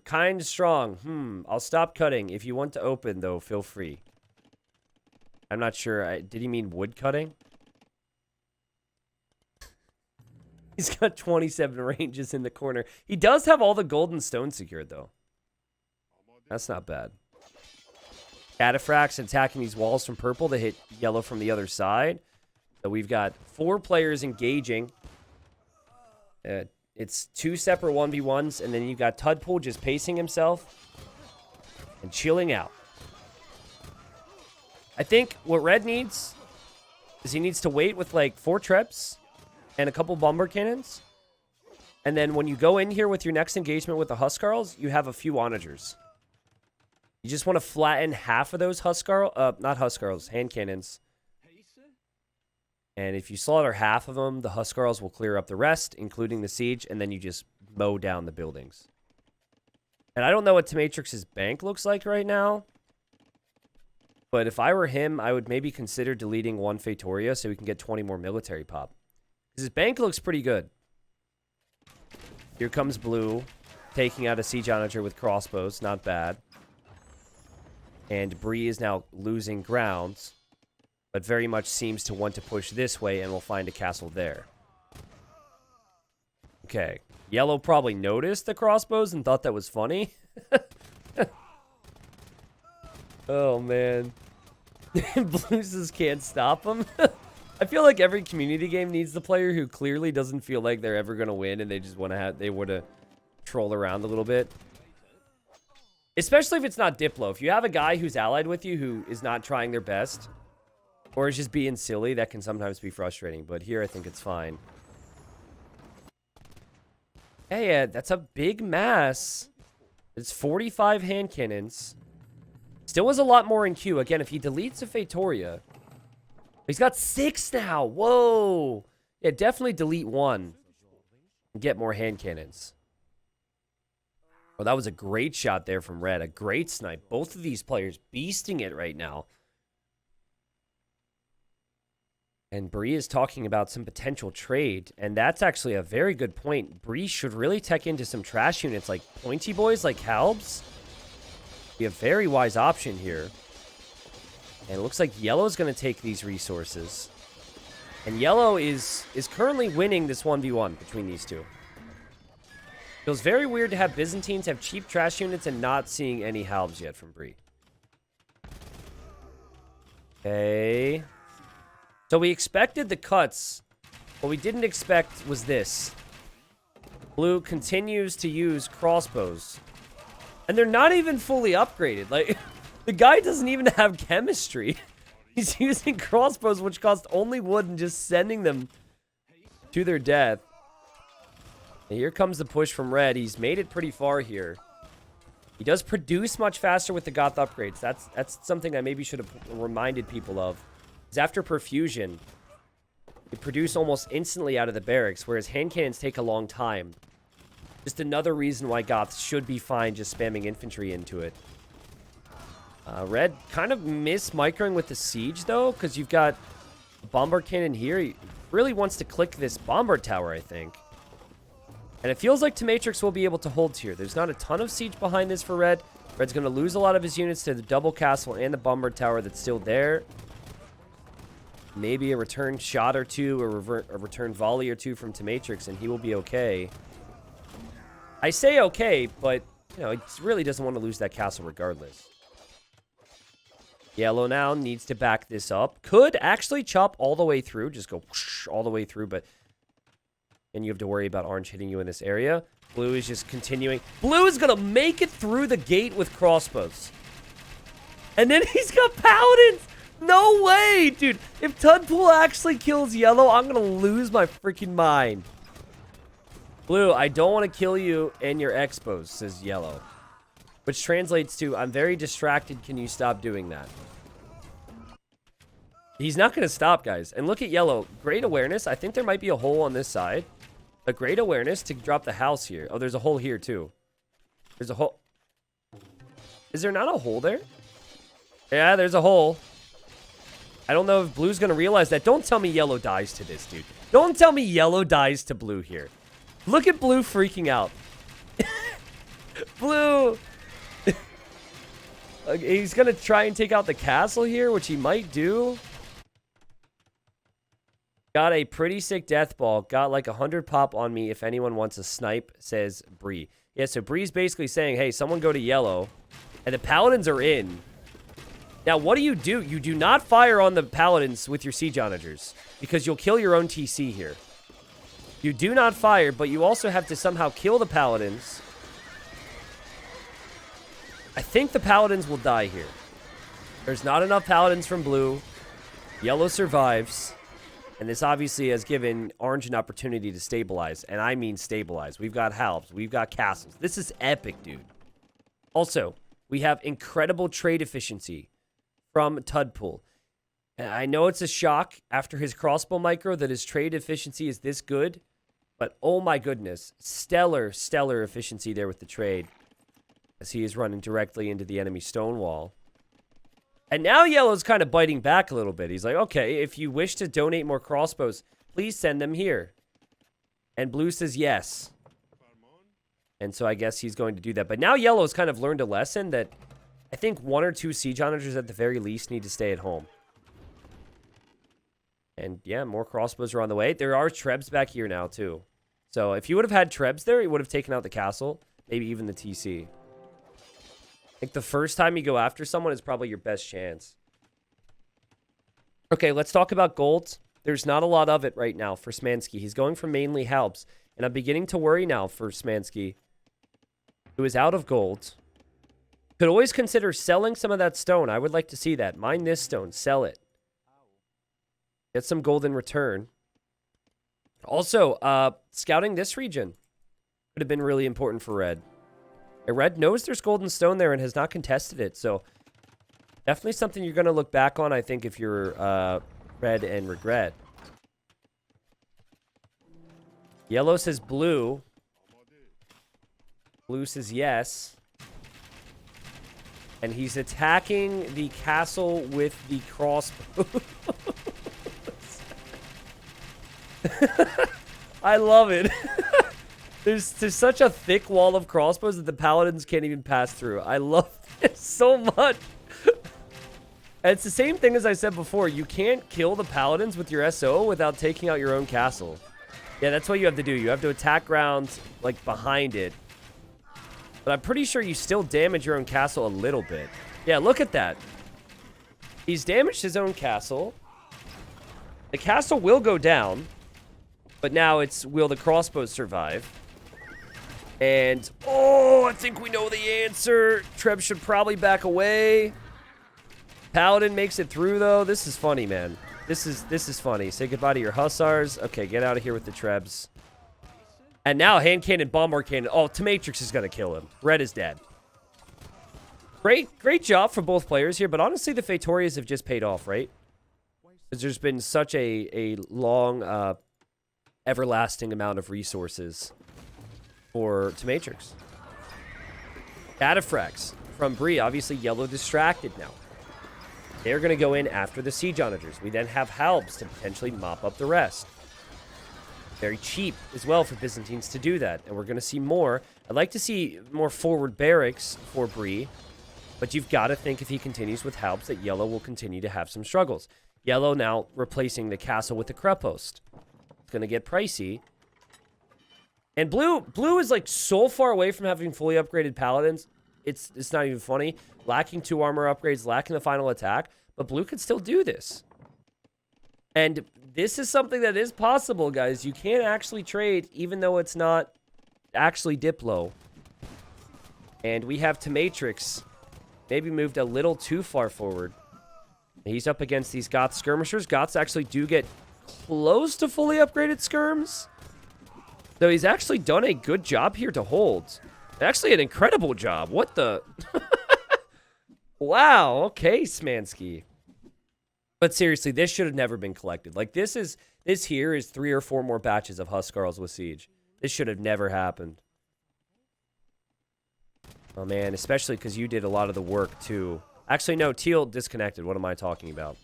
Kind, strong. I'll stop cutting. If you want to open, though, feel free. I'm not sure. Did he mean wood cutting? He's got 27 ranges in the corner. He does have all the golden stones secured, though. That's not bad. Cataphracts attacking these walls from purple to hit yellow from the other side. So we've got 4 players engaging. It's 2 separate 1v1s, and then you've got Tudpool just pacing himself and chilling out. I think what Red needs is he needs to wait with like 4 Treps and a couple bomber cannons. And then when you go in here with your next engagement with the Huskarls, you have a few onagers. You just want to flatten half of those not Huskarls, hand cannons. And if you slaughter half of them, the Huskarls will clear up the rest, including the siege, and then you just mow down the buildings. And I don't know what Tamatrix's bank looks like right now. But if I were him, I would maybe consider deleting 1 Feitoria so we can get 20 more military pop. Because his bank looks pretty good. Here comes Blue, taking out a Siege Onager with crossbows. Not bad. And Bree is now losing grounds, but very much seems to want to push this way, and we'll find a castle there. Okay. Yellow probably noticed the crossbows and thought that was funny. Oh, man. Blues just can't stop them. I feel like every community game needs the player who clearly doesn't feel like they're ever going to win, and they just want to troll around a little bit. Especially if it's not Diplo. If you have a guy who's allied with you who is not trying their best, or is just being silly, that can sometimes be frustrating. But here, I think it's fine. Hey, that's a big mass. It's 45 hand cannons. Still has a lot more in queue. Again, if he deletes a Feitoria, he's got 6 now. Whoa. Yeah, definitely delete 1 and get more hand cannons. Oh, that was a great shot there from red. A great snipe. Both of these players beasting it right now. And Bree is talking about some potential trade. And that's actually a very good point. Bree should really tech into some trash units like pointy boys, like Halbs. Be a very wise option here. And it looks like Yellow's going to take these resources. And Yellow is currently winning this 1v1 between these two. Feels very weird to have Byzantines have cheap trash units and not seeing any Halbs yet from Bree. Okay. So we expected the cuts. What we didn't expect was this. Blue continues to use crossbows. And they're not even fully upgraded. Like, the guy doesn't even have chemistry. He's using crossbows, which cost only wood, and just sending them to their death. And here comes the push from red. He's made it pretty far here. He does produce much faster with the Goth upgrades. That's something I maybe should have reminded people of. Is after perfusion, they produce almost instantly out of the barracks, whereas hand cannons take a long time. Just another reason why Goths should be fine just spamming infantry into it. Red kind of microing with the siege, though, because you've got a bombard cannon here. He really wants to click this bombard tower, I think. And it feels like Tamatrix will be able to hold here. There's not a ton of siege behind this for Red. Red's going to lose a lot of his units to the double castle and the bombard tower that's still there. Maybe a return shot or two, or a return volley or two from Tamatrix, and he will be okay. I say okay, but, you know, he really doesn't want to lose that castle regardless. Yellow now needs to back this up. Could actually chop all the way through. Just go whoosh, all the way through, but... And you have to worry about orange hitting you in this area. Blue is just continuing. Blue is going to make it through the gate with crossbows. And then he's got paladins! No way, dude. If Tudpool actually kills yellow, I'm going to lose my freaking mind. Blue, I don't want to kill you and your expos, says yellow. Which translates to, I'm very distracted. Can you stop doing that? He's not going to stop, guys. And look at yellow. Great awareness. I think there might be a hole on this side. A great awareness to drop the house here. Oh, there's a hole here, too. There's a hole. Is there not a hole there? Yeah, there's a hole. I don't know if blue's going to realize that. Don't tell me yellow dies to this, dude. Don't tell me yellow dies to blue here. Look at blue freaking out. Blue. He's going to try and take out the castle here, which he might do. Got a pretty sick death ball. Got like 100 pop on me if anyone wants a snipe, says Bree. Yeah, so Bree's basically saying, hey, someone go to yellow. And the paladins are in. Now, what do? You do not fire on the paladins with your siege onagers, because you'll kill your own TC here. You do not fire, but you also have to somehow kill the paladins. I think the paladins will die here. There's not enough paladins from blue. Yellow survives. And this obviously has given orange an opportunity to stabilize. And I mean stabilize. We've got halves. We've got castles. This is epic, dude. Also, we have incredible trade efficiency from Tudpool. And I know it's a shock after his crossbow micro that his trade efficiency is this good. But oh my goodness. Stellar efficiency there with the trade. As he is running directly into the enemy stone wall. And now yellow's kind of biting back a little bit. He's like, okay, if you wish to donate more crossbows, please send them here. And blue says yes. And so I guess he's going to do that. But now yellow's kind of learned a lesson that I think 1 or 2 siege onagers at the very least need to stay at home. And yeah, more crossbows are on the way. There are trebs back here now too. So if you would have had trebs there, he would have taken out the castle. Maybe even the TC. I think the first time you go after someone is probably your best chance. Okay, let's talk about gold. There's not a lot of it right now for Smansky. He's going for mainly Halbs. And I'm beginning to worry now for Smansky, who is out of gold. Could always consider selling some of that stone. I would like to see that. Mine this stone. Sell it. Get some gold in return. Also, scouting this region would have been really important for Red. Red knows there's golden stone there and has not contested it, so definitely something you're going to look back on, I think, if you're Red and regret. Yellow says blue. Blue says yes. And he's attacking the castle with the crossbow. I love it. There's such a thick wall of crossbows that the paladins can't even pass through. I love this so much. And it's the same thing as I said before. You can't kill the paladins with your SO without taking out your own castle. Yeah, that's what you have to do. You have to attack grounds, like, behind it. But I'm pretty sure you still damage your own castle a little bit. Yeah, look at that. He's damaged his own castle. The castle will go down. But now it's, will the crossbows survive? And, oh, I think we know the answer. Treb should probably back away. Paladin makes it through, though. This is funny, man. This is funny. Say goodbye to your hussars. Okay, get out of here with the Trebs. And now hand cannon, bomber cannon. Oh, Tamatrix is going to kill him. Red is dead. Great job for both players here. But honestly, the Fatorias have just paid off, right? Because there's been such a long, everlasting amount of resources for Tamatrix. Cataphracts from Bree. Obviously, yellow distracted now. They're going to go in after the siege onagers. We then have Halbs to potentially mop up the rest. Very cheap as well for Byzantines to do that. And we're going to see more. I'd like to see more forward barracks for Bree. But you've got to think if he continues with Halbs that yellow will continue to have some struggles. Yellow now replacing the castle with the Krepost. It's going to get pricey. And blue is like so far away from having fully upgraded paladins. It's not even funny. Lacking 2 armor upgrades, lacking the final attack. But blue could still do this. And this is something that is possible, guys. You can actually trade, even though it's not actually Diplo. And we have Tamatrix maybe moved a little too far forward. He's up against these Goth skirmishers. Goths actually do get close to fully upgraded skirms. Though he's actually done a good job here to hold. Actually, an incredible job. What the? Wow. Okay, Smansky. But seriously, this should have never been collected. Like, this here is 3 or 4 more batches of Huskarls with Siege. This should have never happened. Oh, man. Especially because you did a lot of the work, too. Actually, no. Teal disconnected. What am I talking about?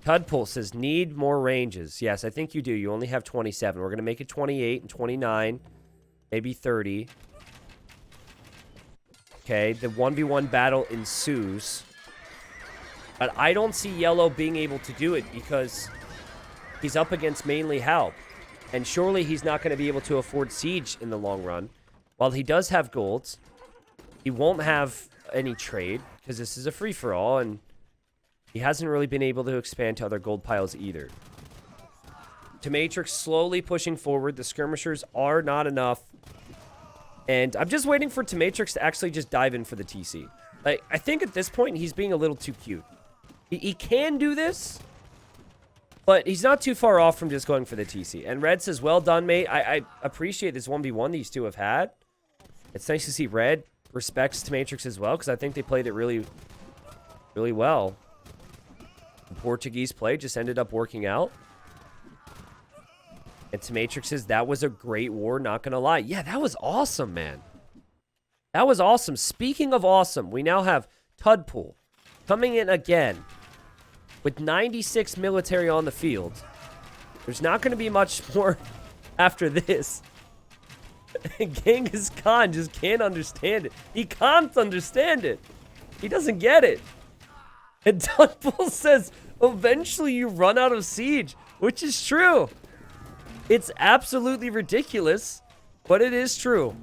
Tudpool says, need more ranges. Yes, I think you do. You only have 27. We're going to make it 28 and 29. Maybe 30. Okay, the 1v1 battle ensues. But I don't see yellow being able to do it because he's up against mainly Halp. And surely he's not going to be able to afford siege in the long run. While he does have golds, he won't have any trade because this is a free-for-all and he hasn't really been able to expand to other gold piles either. Tamatrix slowly pushing forward. The skirmishers are not enough. And I'm just waiting for Tamatrix to actually just dive in for the TC. Like, I think at this point, he's being a little too cute. He can do this, but he's not too far off from just going for the TC. And Red says, well done, mate. I appreciate this 1v1 these two have had. It's nice to see Red respects Tamatrix as well, because I think they played it really, really well. The Portuguese play just ended up working out. And Tamatrix says, that was a great war, not going to lie. Yeah, that was awesome, man. That was awesome. Speaking of awesome, we now have Tudpool coming in again with 96 military on the field. There's not going to be much more after this. Genghis Khan just can't understand it. He can't understand it. He doesn't get it. And Tudpool says, eventually you run out of siege, which is true. It's absolutely ridiculous, but it is true.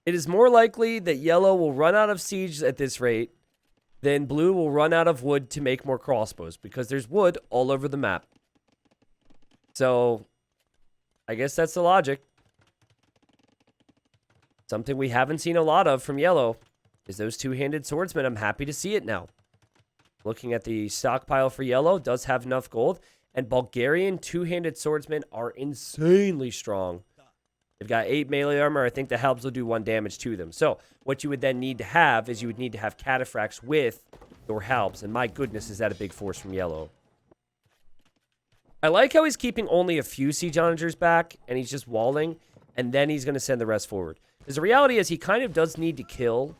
It is more likely that yellow will run out of siege at this rate than blue will run out of wood to make more crossbows, because there's wood all over the map. So, I guess that's the logic. Something we haven't seen a lot of from yellow is those two-handed swordsmen. I'm happy to see it now. Looking at the stockpile for yellow, does have enough gold. And Bulgarian two-handed swordsmen are insanely strong. They've got 8 melee armor. I think the Halbs will do 1 damage to them. So, what you would then need to have is you would need to have Cataphracts with your Halbs. And my goodness, is that a big force from yellow. I like how he's keeping only a few siege onagers back, and he's just walling. and then he's going to send the rest forward. Because the reality is he kind of does need to kill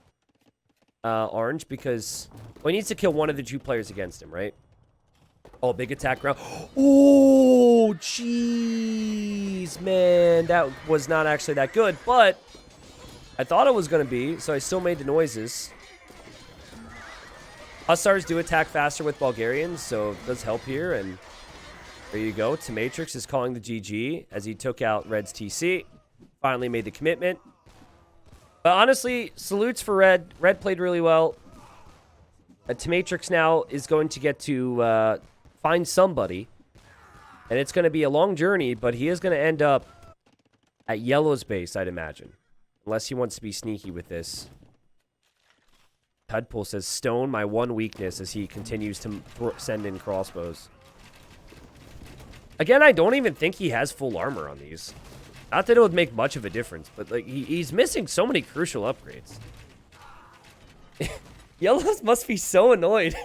Orange because... Well, he needs to kill one of the 2 players against him, right? Oh, big attack round. Oh, jeez, man. That was not actually that good, but I thought it was going to be, so I still made the noises. Hussars do attack faster with Bulgarians, so it does help here, and there you go. Tmatrix is calling the GG as he took out Red's TC. Finally made the commitment. But honestly, salutes for Red. Red played really well. Tmatrix now is going to get to find somebody, and it's going to be a long journey, but he is going to end up at Yellow's base, I'd imagine, unless he wants to be sneaky with this. Tudpool says, stone my one weakness as he continues to send in crossbows. Again, I don't even think he has full armor on these. Not that it would make much of a difference, but like he's missing so many crucial upgrades. Yellows must be so annoyed.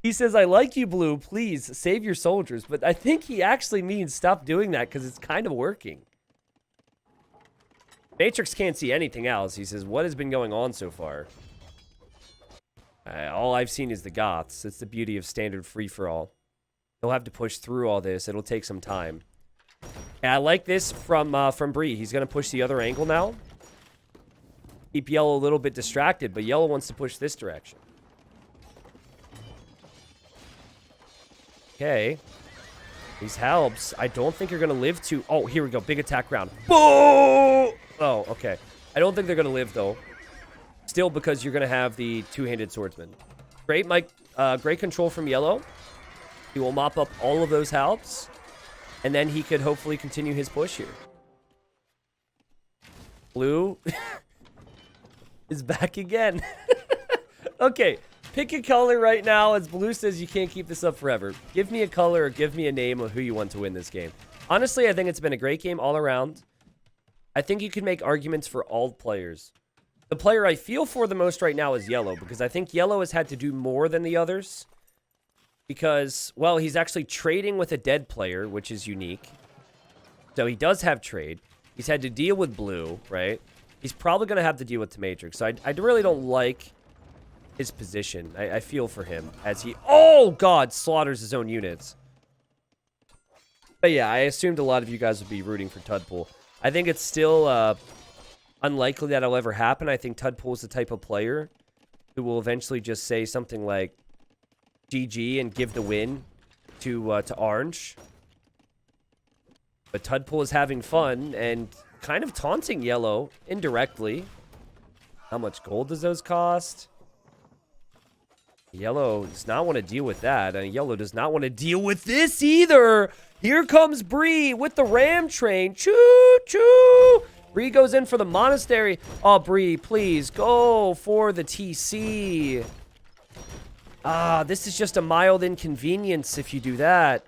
He says, I like you, Blue. Please save your soldiers. But I think he actually means stop doing that because it's kind of working. Matrix can't see anything else. He says, what has been going on so far? All I've seen is the Goths. It's the beauty of standard free-for-all. He'll have to push through all this. It'll take some time. And I like this from Bree. He's going to push the other angle now. Keep Yellow a little bit distracted, but Yellow wants to push this direction. Okay. These helps. I don't think you're going to live too... Oh, here we go. Big attack round. Boom! Oh, okay. I don't think they're going to live, though. Still, because you're going to have the 2-handed swordsman. Great, Mike. Great control from Yellow. He will mop up all of those helps. And then he could hopefully continue his push here. Blue is back again. Okay, pick a color right now as Blue says you can't keep this up forever. Give me a color or give me a name of who you want to win this game. Honestly, I think it's been a great game all around. I think you can make arguments for all players. The player I feel for the most right now is Yellow because I think Yellow has had to do more than the others. Because, well, he's actually trading with a dead player, which is unique. So he does have trade. He's had to deal with Blue, right? He's probably going to have to deal with Tmatrix. So I really don't like his position. I feel for him as he... Oh, God! Slaughters his own units. But yeah, I assumed a lot of you guys would be rooting for Tudpool. I think it's still unlikely that it'll ever happen. I think Tudpool is the type of player who will eventually just say something like GG and give the win to Orange. But Tudpool is having fun and kind of taunting Yellow indirectly. How much gold does those cost? Yellow does not want to deal with that. And Yellow does not want to deal with this either. Here comes Bree with the ram train. Choo choo. Bree goes in for the monastery. Oh, Bree, please go for the TC. Ah, this is just a mild inconvenience if you do that.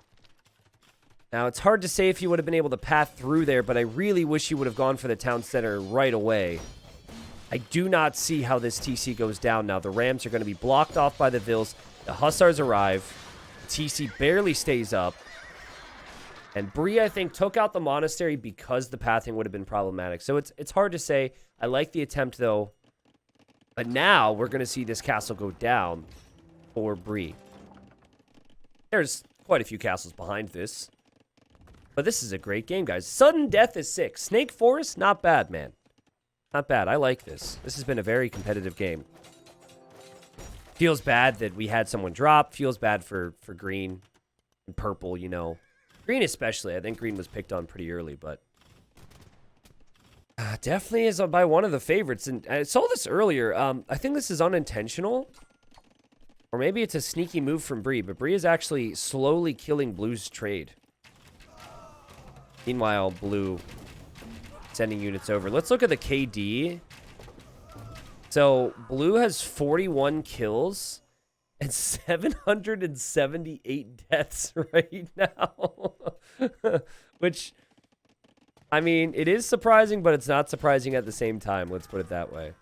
Now, it's hard to say if you would have been able to path through there, but I really wish you would have gone for the town center right away. I do not see how this TC goes down now. The Rams are going to be blocked off by the Vils. The Hussars arrive. TC barely stays up. And Bree, I think, took out the monastery because the pathing would have been problematic. So it's hard to say. I like the attempt, though. But now we're going to see this castle go down for Bree. There's quite a few castles behind this. But this is a great game, guys. Sudden death is 6. Snake Forest, not bad, man. Not bad. I like this. This has been a very competitive game. Feels bad that we had someone drop. Feels bad for green and purple, you know. Green especially. I think green was picked on pretty early, but... definitely is by one of the favorites. And I saw this earlier. I think this is unintentional. Or maybe it's a sneaky move from Bree. But Bree is actually slowly killing Blue's trade. Meanwhile, Blue sending units over. Let's look at the KD. So, Blue has 41 kills and 778 deaths right now. Which, I mean, it is surprising, but it's not surprising at the same time. Let's put it that way.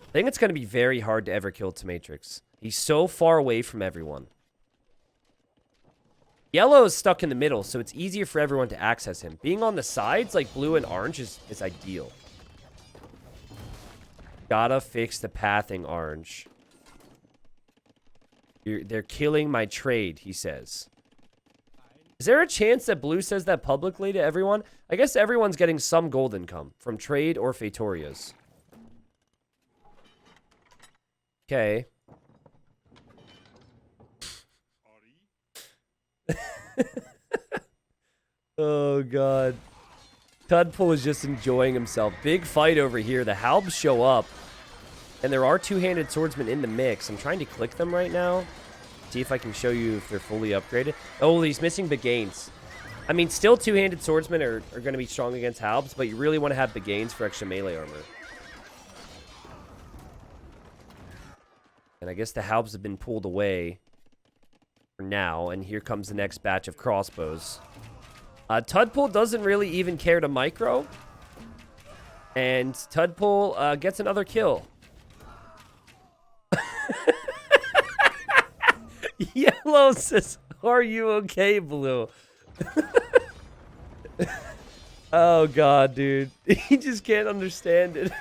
I think it's going to be very hard to ever kill Tmatrix. He's so far away from everyone. Yellow is stuck in the middle, so it's easier for everyone to access him. Being on the sides, like blue and orange, is ideal. Gotta fix the pathing, orange. They're killing my trade, he says. Is there a chance that blue says that publicly to everyone? I guess everyone's getting some gold income from trade or Fatorias. Okay. Oh, God. Tudpool is just enjoying himself. Big fight over here. The Halbs show up. And there are two-handed swordsmen in the mix. I'm trying to click them right now. See if I can show you if they're fully upgraded. Oh, he's missing Bagains. I mean, still two-handed swordsmen are going to be strong against Halbs, but you really want to have Bagains for extra melee armor. And I guess the Halbs have been pulled away for now. And here comes the next batch of crossbows. Tudpool doesn't really even care to micro. And Tudpool gets another kill. Yellow says, are you okay, Blue? Oh, God, dude. He just can't understand it.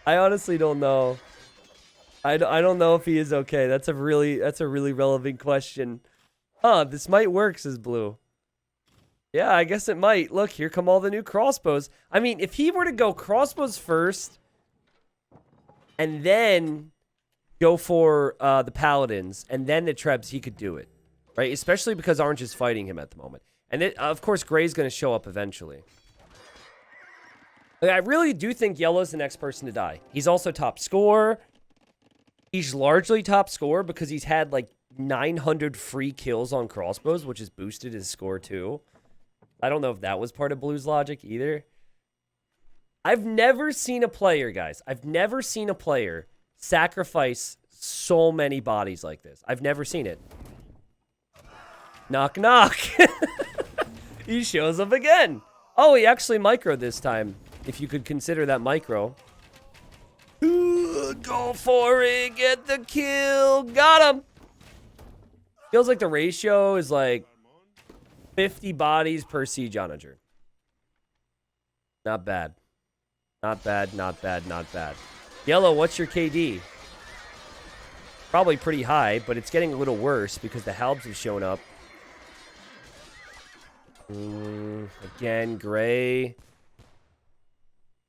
I honestly don't know. I don't know if he is okay. That's a really relevant question. Huh, this might work, says Blue. Yeah, I guess it might. Look, here come all the new crossbows. I mean, if he were to go crossbows first and then go for the paladins and then the trebs, he could do it. Right? Especially because Orange is fighting him at the moment. And of course, Gray's going to show up eventually. Like, I really do think Yellow's the next person to die. He's also top score. He's largely top score because he's had like 900 free kills on crossbows, which has boosted his score too. I don't know if that was part of Blue's logic either. I've never seen a player, guys. I've never seen a player sacrifice so many bodies like this. I've never seen it. Knock, knock. He shows up again. Oh, he actually microed this time. If you could consider that micro. Ooh, go for it. Get the kill. Got him. Feels like the ratio is like 50 bodies per siege onager. Not bad. Not bad, not bad, not bad. Yellow, what's your KD? Probably pretty high, but it's getting a little worse because the Halbs have shown up. Again, Gray.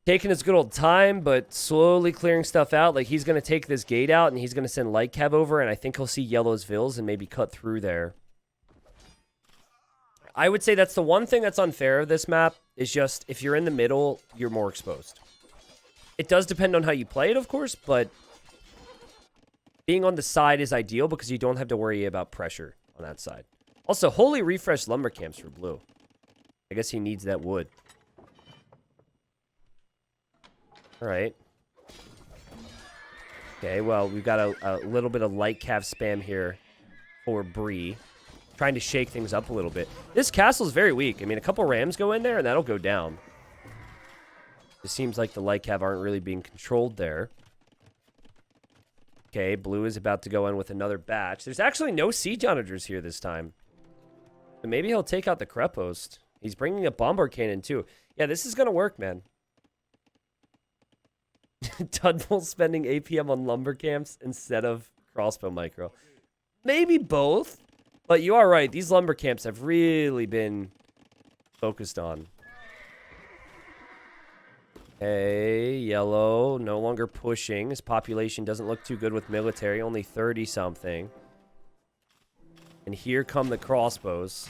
Taking his good old time, but slowly clearing stuff out. Like, he's going to take this gate out, and he's going to send Light Cav over, and I think he'll see Yellow's Vills and maybe cut through there. I would say that's the one thing that's unfair of this map, is just, if you're in the middle, you're more exposed. It does depend on how you play it, of course, but being on the side is ideal because you don't have to worry about pressure on that side. Also, holy refresh lumber camps for Blue. I guess he needs that wood. All right. Okay, well, we've got a little bit of light cav spam here for Bree. Trying to shake things up a little bit. This castle is very weak. I mean, a couple rams go in there, and that'll go down. It seems like the light cav aren't really being controlled there. Okay, Blue is about to go in with another batch. There's actually no siege onagers here this time. But maybe he'll take out the Krepost. He's bringing a bombard cannon, too. Yeah, this is going to work, man. Tudpool spending APM on lumber camps instead of crossbow micro. Maybe both. But you are right. These lumber camps have really been focused on. Hey, Yellow. No longer pushing. His population doesn't look too good with military. Only 30-something. And here come the crossbows.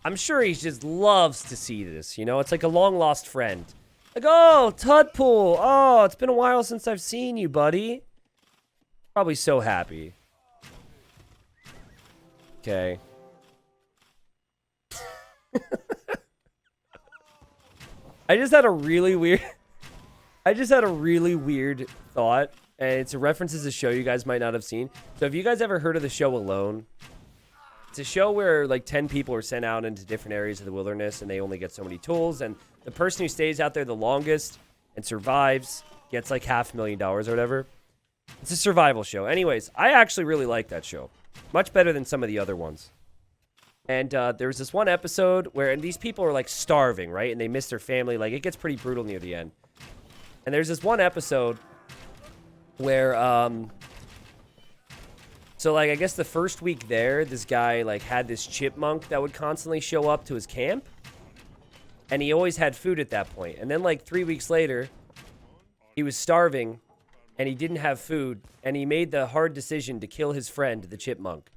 I'm sure he just loves to see this. You know, it's like a long-lost friend. Like, oh, Tudpool. Oh, it's been a while since I've seen you, buddy. Probably so happy. Okay. I just had a really weird thought, and it's a references to a show you guys might not have seen. So have you guys ever heard of the show Alone? It's a show where like 10 people are sent out into different areas of the wilderness and they only get so many tools, and the person who stays out there the longest and survives gets like $500,000 or whatever. It's a survival show. Anyways, I actually really like that show. Much better than some of the other ones. And there was this one episode where and these people are like starving, right? And they miss their family. Like, it gets pretty brutal near the end. And there's this one episode where, so like, I guess the first week there, this guy like had this chipmunk that would constantly show up to his camp. And he always had food at that point. And then like 3 weeks later, he was starving and he didn't have food. And he made the hard decision to kill his friend, the chipmunk.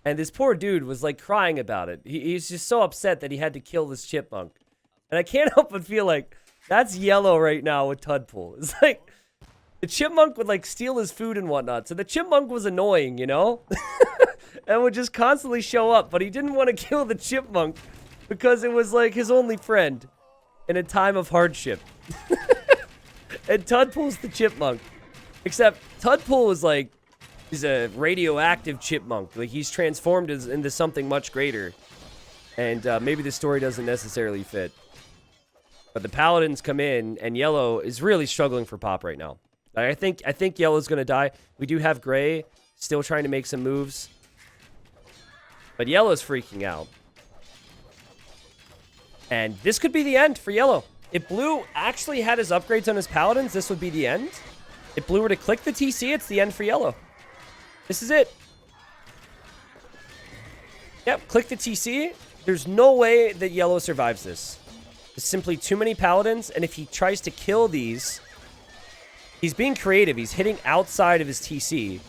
And this poor dude was like crying about it. He's just so upset that he had to kill this chipmunk. And I can't help but feel like that's Yellow right now with Tudpool. It's like the chipmunk would like steal his food and whatnot. So the chipmunk was annoying, you know? And would just constantly show up. But he didn't want to kill the chipmunk because it was like his only friend in a time of hardship. And Tudpool's the chipmunk. Except Tudpool was like, he's a radioactive chipmunk. Like, he's transformed into something much greater. And maybe the story doesn't necessarily fit. But the paladins come in, and Yellow is really struggling for pop right now. I think Yellow's going to die. We do have Gray still trying to make some moves. But Yellow's freaking out. And this could be the end for Yellow. If Blue actually had his upgrades on his paladins, this would be the end. If Blue were to click the TC, it's the end for Yellow. This is it. Yep, click the TC. There's no way that Yellow survives this. There's simply too many paladins, and if he tries to kill these, he's being creative. He's hitting outside of his TC.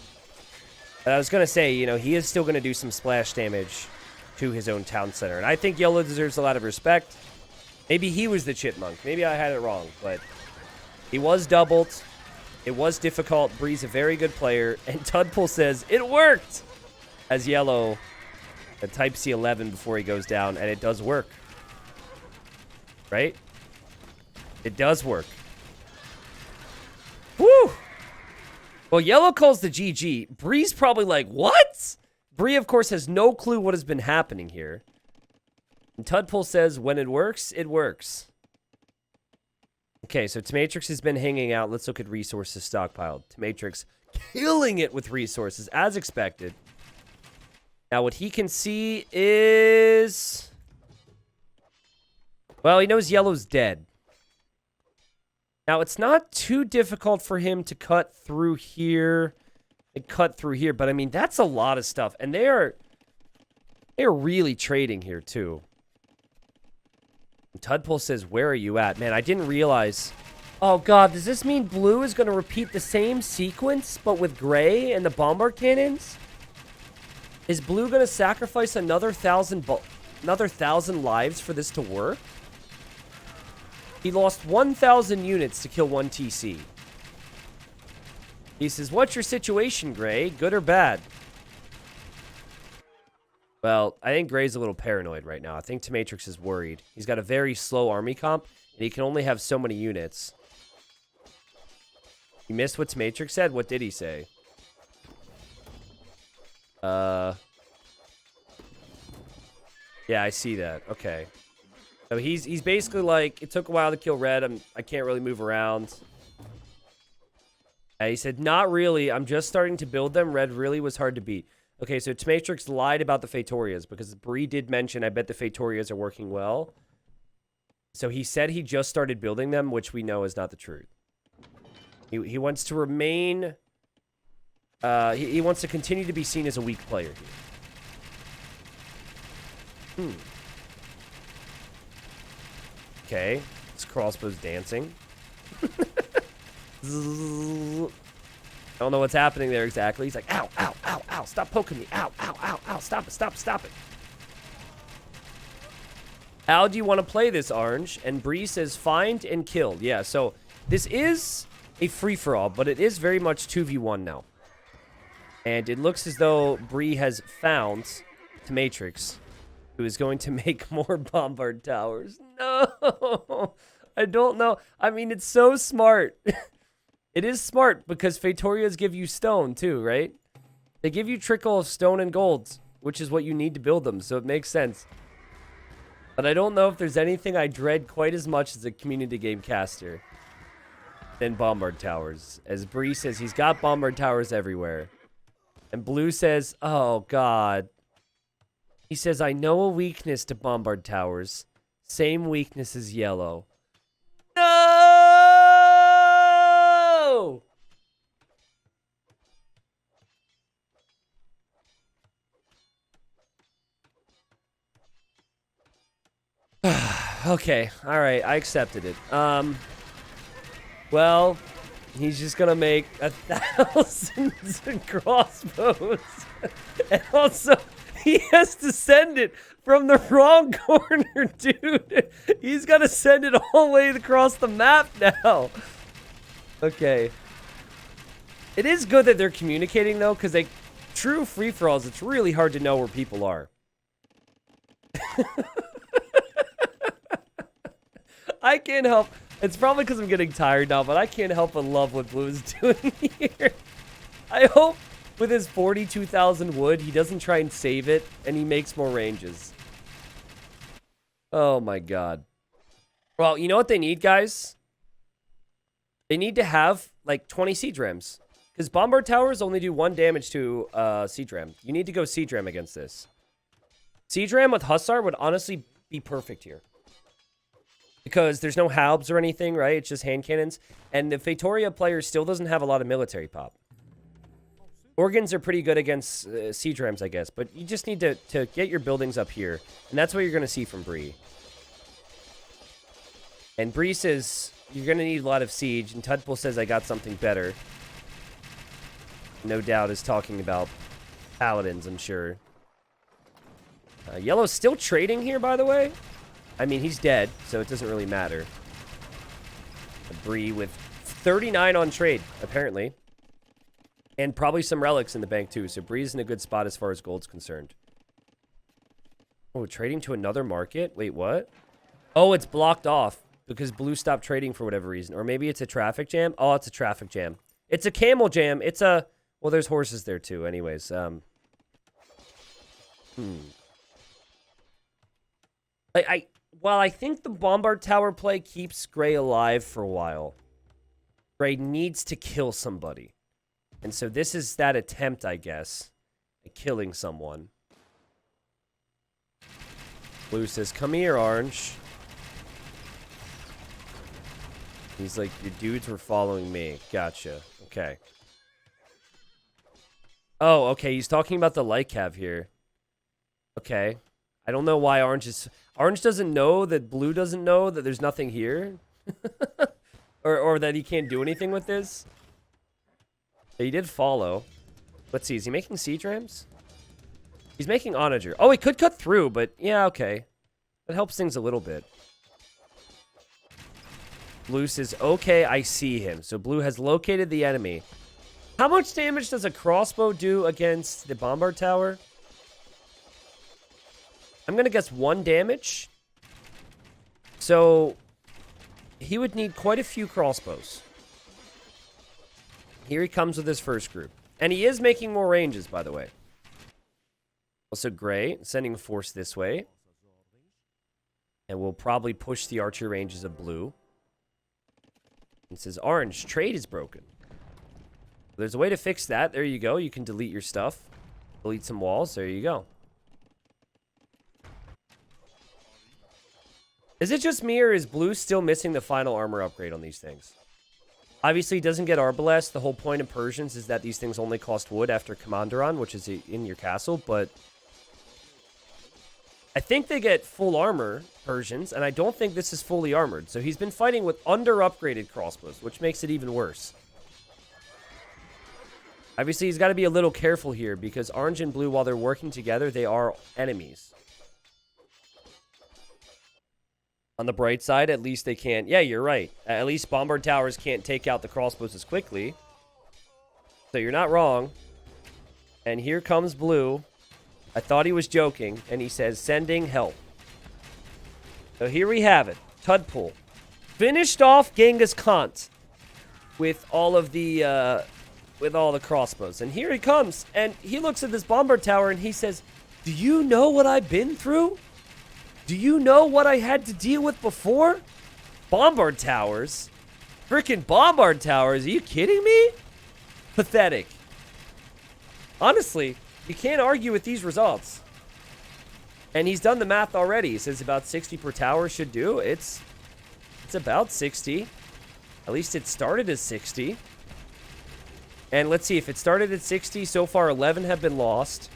But I was going to say, you know, he is still going to do some splash damage to his own town center. And I think Yellow deserves a lot of respect. Maybe he was the chipmunk. Maybe I had it wrong, but he was doubled. It was difficult. Bree's a very good player. And Tudpool says, it worked! As Yellow types C11 before he goes down, and it does work. Right? It does work. Woo! Well, Yellow calls the GG. Bree's probably like, what? Bree, of course, has no clue what has been happening here. And Tudpool says, when it works, it works. Okay, so Tamatrix has been hanging out. Let's look at resources stockpiled. Tamatrix killing it with resources, as expected. Now, what he can see is... well, he knows Yellow's dead. Now, it's not too difficult for him to cut through here and cut through here. But, I mean, that's a lot of stuff. And they're really trading here, too. Tudpool says, where are you at? Man, I didn't realize. Oh, God, does this mean Blue is going to repeat the same sequence, but with Gray and the bombard cannons? Is Blue going to sacrifice another 1,000 lives for this to work? He lost 1,000 units to kill one TC. He says, what's your situation, Gray? Good or bad? Well, I think Gray's a little paranoid right now. I think Tamatrix is worried. He's got a very slow army comp, and he can only have so many units. You missed what Tamatrix said? What did he say? Yeah, I see that. Okay. So he's basically like, it took a while to kill Red. I can't really move around. He said, not really. I'm just starting to build them. Red really was hard to beat. Okay, so Tamatrix lied about the Fatorias because Bree did mention, I bet the Fatorias are working well. So he said he just started building them, which we know is not the truth. He wants to remain... he wants to continue to be seen as a weak player here. Okay, this Crossbows dancing. I don't know what's happening there exactly. He's like, ow, ow, ow, ow, stop poking me. Ow, ow, ow, ow, stop it, stop it, stop it. How do you want to play this, Orange? And Bree says, find and kill. Yeah, so this is a free-for-all, but it is very much 2v1 now. And it looks as though Bree has found Tamatrix, who is going to make more bombard towers. No, I don't know. I mean, it's so smart. It is smart because Fatorias give you stone too, right? They give you trickle of stone and gold, which is what you need to build them, so it makes sense. But I don't know if there's anything I dread quite as much as a community game caster. than bombard towers. As Bree says, he's got bombard towers everywhere. And Blue says, oh, God. He says, I know a weakness to bombard towers. Same weakness as yellow. No! Okay, all right, I accepted it. Well, he's just gonna make 1,000 crossbows, and also he has to send it from the wrong corner, dude. He's gotta send it all the way across the map now. Okay. It is good that they're communicating though, because true free-for-alls, it's really hard to know where people are. I can't help. It's probably because I'm getting tired now, but I can't help but love what Blue is doing here. I hope with his 42,000 wood, he doesn't try and save it, and he makes more ranges. Oh my god. Well, you know what they need, guys? They need to have, like, 20 siege rams. Because bombard towers only do 1 damage to siege ram. You need to go siege ram against this. Siege ram with hussar would honestly be perfect here. Because there's no halbs or anything, right? It's just hand cannons. And the Fatoria player still doesn't have a lot of military pop. Organs are pretty good against siege rams, I guess. But you just need to get your buildings up here. And that's what you're going to see from Bree. And Bree says, you're going to need a lot of siege. And Tudpool says, I got something better. No doubt is talking about paladins, I'm sure. Yellow's still trading here, by the way. I mean, he's dead, so it doesn't really matter. Bree with 39 on trade, apparently. And probably some relics in the bank, too. So Bree's in a good spot as far as gold's concerned. Oh, trading to another market? Wait, what? Oh, it's blocked off because Blue stopped trading for whatever reason. Or maybe it's a traffic jam. Oh, it's a traffic jam. It's a camel jam. It's a... Well, there's horses there, too. Anyways, While I think the bombard tower play keeps Gray alive for a while, Gray needs to kill somebody. And so this is that attempt, I guess, at killing someone. Blue says, come here, Orange. He's like, your dudes were following me. Gotcha. Okay. Oh, okay. He's talking about the light cav here. Okay. I don't know why Orange is... Orange doesn't know that Blue doesn't know that there's nothing here. or that he can't do anything with this. He did follow. Let's see. Is he making siege rams? He's making onager. Oh, he could cut through, but yeah, okay. That helps things a little bit. Blue says, okay, I see him. So Blue has located the enemy. How much damage does a crossbow do against the bombard tower? I'm going to guess 1 damage. So he would need quite a few crossbows. Here he comes with his first group. And he is making more ranges, by the way. Also Gray, sending a force this way. And we'll probably push the archer ranges of Blue. It says, Orange, trade is broken. There's a way to fix that. There you go. You can delete your stuff. Delete some walls. There you go. Is it just me, or is Blue still missing the final armor upgrade on these things? Obviously, he doesn't get Arbalest. The whole point of Persians is that these things only cost wood after Commanderon, which is in your castle, but... I think they get full armor, Persians, and I don't think this is fully armored. So he's been fighting with under-upgraded crossbows, which makes it even worse. Obviously, he's got to be a little careful here, because Orange and Blue, while they're working together, they are enemies. On the bright side, at least they can't... Yeah, you're right. At least bombard towers can't take out the crossbows as quickly. So you're not wrong. And here comes Blue. I thought he was joking. And he says, sending help. So here we have it. Tudpool. Finished off Genghis Khan. With all of the... with all the crossbows. And here he comes. And he looks at this bombard tower and he says, do you know what I've been through? Do you know what I had to deal with before? Bombard towers? Freaking bombard towers. Are you kidding me? Pathetic. Honestly, you can't argue with these results. And he's done the math already. He says about 60 per tower should do. It's about 60. At least it started as 60. And let's see, if it started at 60, so far 11 have been lost.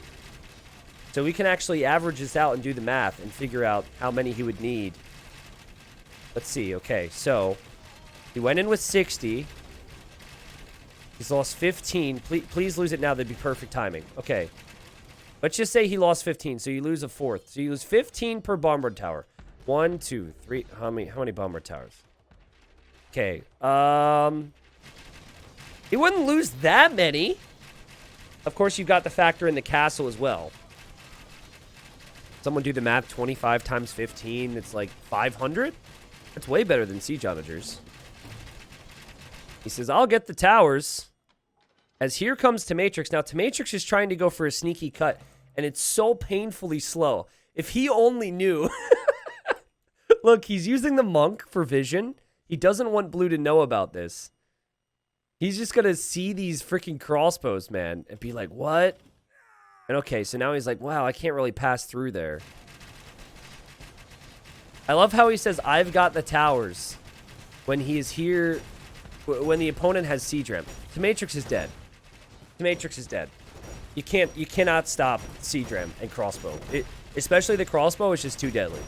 So we can actually average this out and do the math and figure out how many he would need. Let's see. Okay, so he went in with 60. He's lost 15. Please lose it now. That'd be perfect timing. Okay. Let's just say he lost 15, so you lose a fourth. So you lose 15 per bombard tower. 1, 2, 3. How many bombard towers? Okay. He wouldn't lose that many. Of course, you've got the factor in the castle as well. Someone do the math. 25 times 15. It's like 500. That's way better than siege onagers. He says, I'll get the towers. As here comes Tamatrix. Now, Tamatrix is trying to go for a sneaky cut, and it's so painfully slow. If he only knew. Look, he's using the monk for vision. He doesn't want Blue to know about this. He's just going to see these freaking crossbows, man, and be like, what? And okay, so now he's like, wow, I can't really pass through there. I love how he says, I've got the towers. When he is here, when the opponent has siege ramp. Tamatrix is dead. Tamatrix is dead. You cannot stop siege ram and crossbow. Especially the crossbow is just too deadly.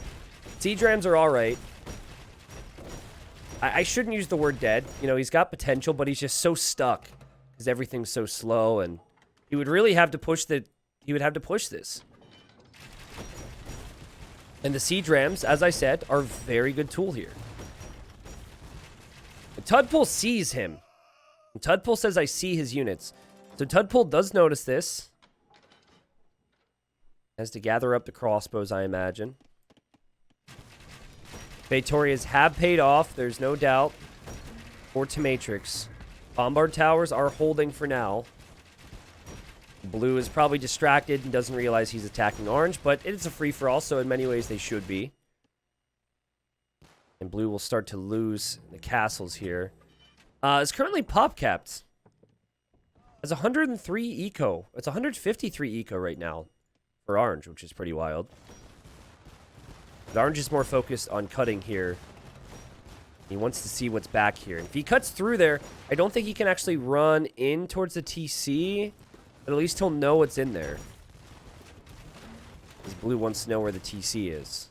Siege rams are all right. I shouldn't use the word dead. You know, he's got potential, but he's just so stuck because everything's so slow, and he would really have to push the. He would have to push this. And the siege rams, as I said, are a very good tool here. And Tudpool sees him. And Tudpool says, I see his units. So Tudpool does notice this. Has to gather up the crossbows, I imagine. Praetorias have paid off, there's no doubt, for Tamatrix. Bombard towers are holding for now. Blue is probably distracted and doesn't realize he's attacking orange, but it's a free-for-all, so in many ways they should be. And blue will start to lose the castles here. It's currently pop-capped. It's 103 eco. It's 153 eco right now for orange, which is pretty wild. But orange is more focused on cutting here. He wants to see what's back here. If he cuts through there, I don't think he can actually run in towards the TC. But at least he'll know what's in there. Because blue wants to know where the TC is.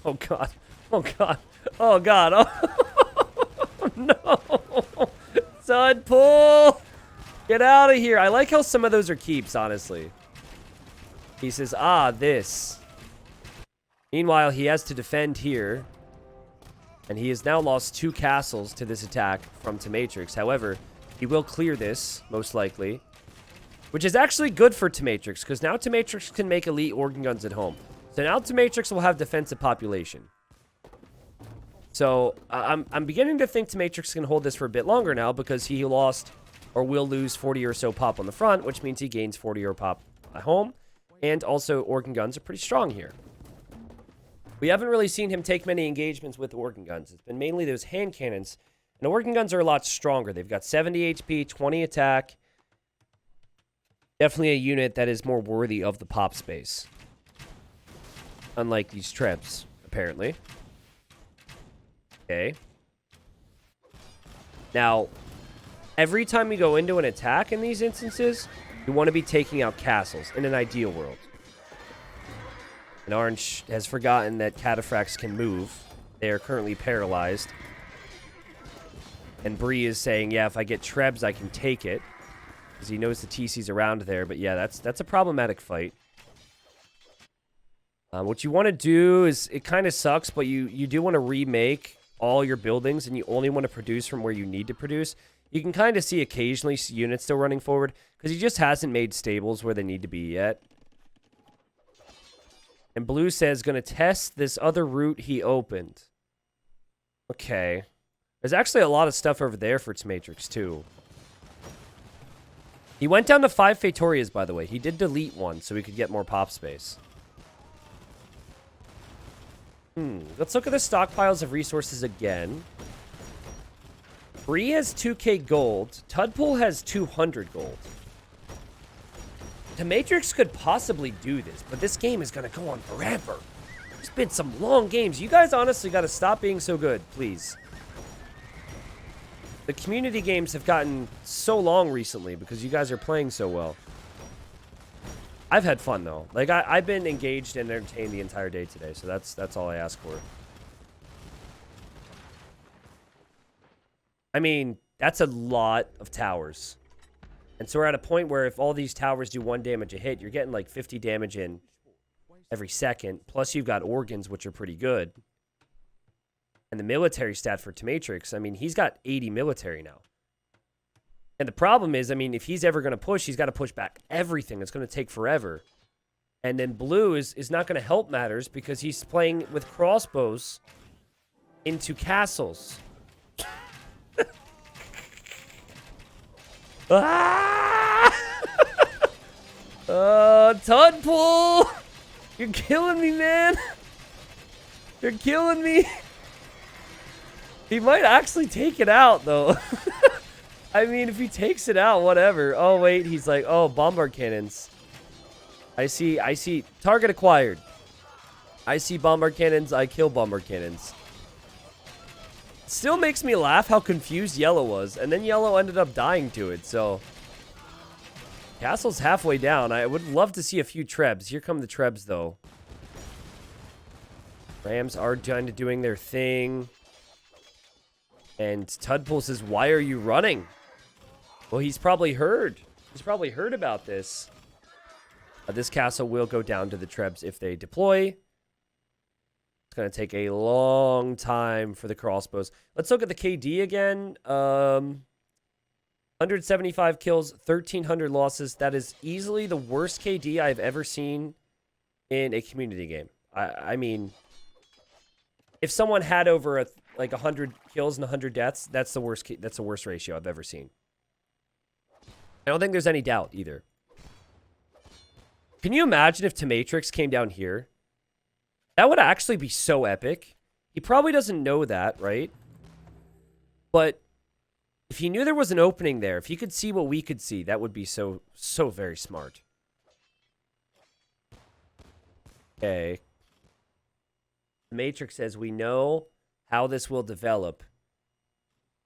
Oh, God. Oh, God. Oh, God. Oh, no. Tudpool. Get out of here. I like how some of those are keeps, honestly. He says, this. Meanwhile, he has to defend here. And he has now lost 2 castles to this attack from Tamatrix. However, he will clear this, most likely. Which is actually good for Tamatrix, because now Tamatrix can make elite organ guns at home. So now Tamatrix will have defensive population. So, I'm beginning to think Tamatrix can hold this for a bit longer now, because he lost, or will lose 40 or so pop on the front, which means he gains 40 or pop at home. And also, organ guns are pretty strong here. We haven't really seen him take many engagements with organ guns. It's been mainly those hand cannons. And organ guns are a lot stronger. They've got 70 HP, 20 attack. Definitely a unit that is more worthy of the pop space. Unlike these Trebs, apparently. Okay. Now, every time you go into an attack in these instances, you want to be taking out castles in an ideal world. And orange has forgotten that cataphracts can move. They are currently paralyzed. And Bree is saying, yeah, if I get Trebs, I can take it. Because he knows the TC's around there. But yeah, that's a problematic fight. What you want to do is, it kind of sucks, but you do want to remake all your buildings, and you only want to produce from where you need to produce. You can kind of see occasionally units still running forward, because he just hasn't made stables where they need to be yet. And blue says, going to test this other route he opened. Okay. There's actually a lot of stuff over there for Tamatrix, too. He went down to 5 Praetorias, by the way. He did delete one so he could get more pop space. Let's look at the stockpiles of resources again. Bree has 2k gold. Tudpool has 200 gold. The Matrix could possibly do this, but this game is going to go on forever. There's been some long games. You guys honestly got to stop being so good, please. The community games have gotten so long recently because you guys are playing so well. I've had fun, though. Like, I've been engaged and entertained the entire day today, so that's all I ask for. I mean, that's a lot of towers. And so we're at a point where if all these towers do 1 damage a hit, you're getting like 50 damage in every second. Plus, you've got organs, which are pretty good. And the military stat for Tmatrix, I mean, he's got 80 military now. And the problem is, I mean, if he's ever going to push, he's got to push back everything. It's going to take forever. And then Blue is not going to help matters because he's playing with crossbows into castles. Ah! Tudpool! You're killing me, man. You're killing me. He might actually take it out, though. I mean, if he takes it out, whatever. Oh, wait. He's like, oh, bombard cannons. I see. Target acquired. I see bombard cannons. I kill bombard cannons. Still makes me laugh how confused Yellow was. And then Yellow ended up dying to it, so... Castle's halfway down. I would love to see a few Trebs. Here come the Trebs, though. Rams are doing their thing. And Tudpool says, why are you running? Well, he's probably heard. He's probably heard about this. This castle will go down to the Trebs if they deploy. It's going to take a long time for the crossbows. Let's look at the KD again. 175 kills, 1,300 losses. That is easily the worst KD I've ever seen in a community game. I mean, if someone had over like 100 kills and 100 deaths, that's the worst. That's the worst ratio I've ever seen. I don't think there's any doubt either. Can you imagine if Tmatrix came down here? That would actually be so epic. He probably doesn't know that, right? But if he knew there was an opening there, if he could see what we could see, that would be so very smart. Okay. Matrix says, we know how this will develop.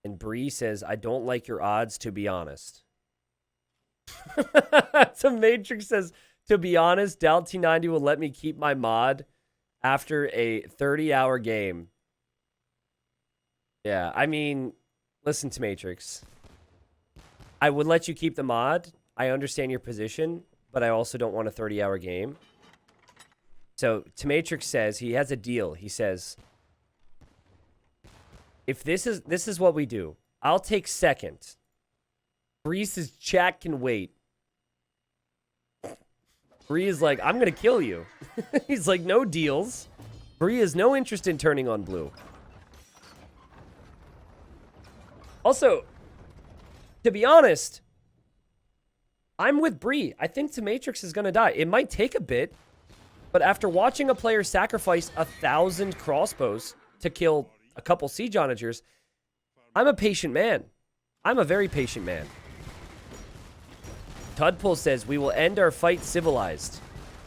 And Bree says, I don't like your odds, to be honest. So Matrix says, to be honest, Dalt90 will let me keep my mod after a 30-hour game. Yeah, I mean, listen to Matrix. I would let you keep the mod. I understand your position, but I also don't want a 30-hour game. So, Tmatrix says he has a deal. He says, if this is what we do, I'll take second. Bree says chat can wait. Bree is like, I'm going to kill you. He's like, no deals. Bree has no interest in turning on Blue. Also, to be honest, I'm with Bree. I think Tmatrix is going to die. It might take a bit, but after watching a player sacrifice 1,000 crossbows to kill a couple siege onagers, I'm a patient man. I'm a very patient man. Tudpool says, we will end our fight civilized.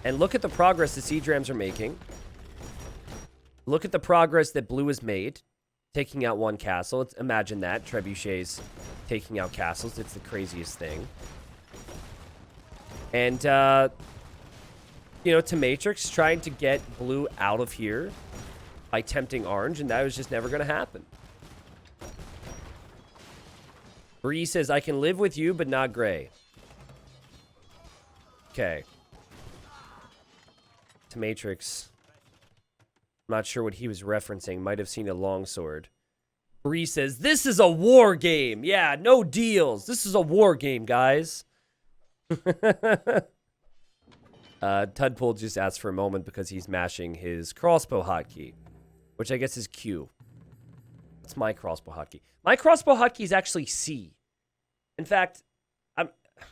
And look at the progress the siege rams are making. Look at the progress that Blue has made. Taking out one castle. Imagine that. Trebuchets taking out castles. It's the craziest thing. And, you know, Tmatrix trying to get Blue out of here by tempting Orange, and that was just never going to happen. Bree says, I can live with you, but not Gray. Okay. Tmatrix. I'm not sure what he was referencing. Might have seen a longsword. Bree says, this is a war game. Yeah, no deals. This is a war game, guys. Tudpool just asked for a moment because he's mashing his crossbow hotkey, which I guess is Q. That's my crossbow hotkey. My crossbow hotkey is actually C. In fact,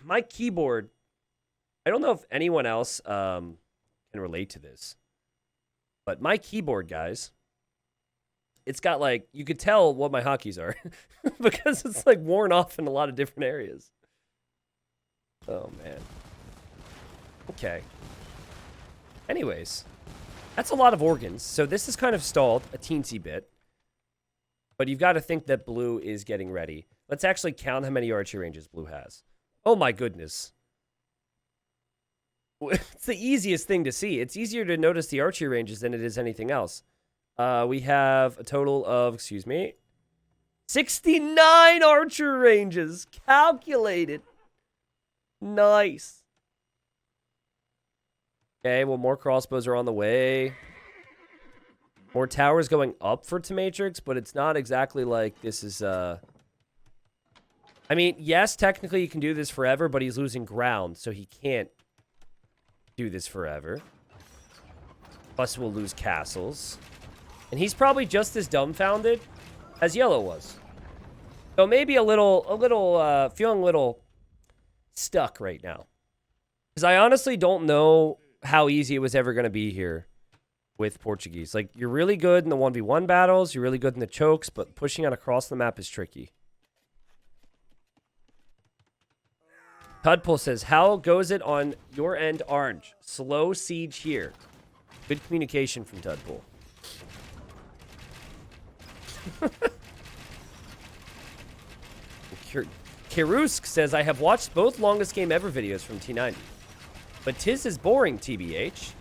my keyboard, I don't know if anyone else can relate to this, But my keyboard, guys, it's got like, you could tell what my hotkeys are because it's like worn off in a lot of different areas. Oh, man. Okay. Anyways, that's a lot of organs. So this is kind of stalled a teensy bit. But you've got to think that blue is getting ready. Let's actually count how many archery ranges blue has. Oh my goodness. It's the easiest thing to see. It's easier to notice the archery ranges than it is anything else. We have a total of, 69 archery ranges. Calculated. Nice. Okay, well, more crossbows are on the way. More towers going up for T-Matrix, but it's not exactly like this is, I mean, yes, technically you can do this forever, but he's losing ground, so he can't do this forever. Plus, we'll lose castles. And he's probably just as dumbfounded as Yellow was. So maybe feeling a little stuck right now. Because I honestly don't know how easy it was ever going to be here with Portuguese. Like, you're really good in the 1v1 battles, you're really good in the chokes, but pushing out across the map is tricky. Tudpool says, how goes it on your end, Orange? Slow siege here. Good communication from Tudpool. Kirusk says, I have watched both longest game ever videos from T90. But tis is boring, TBH.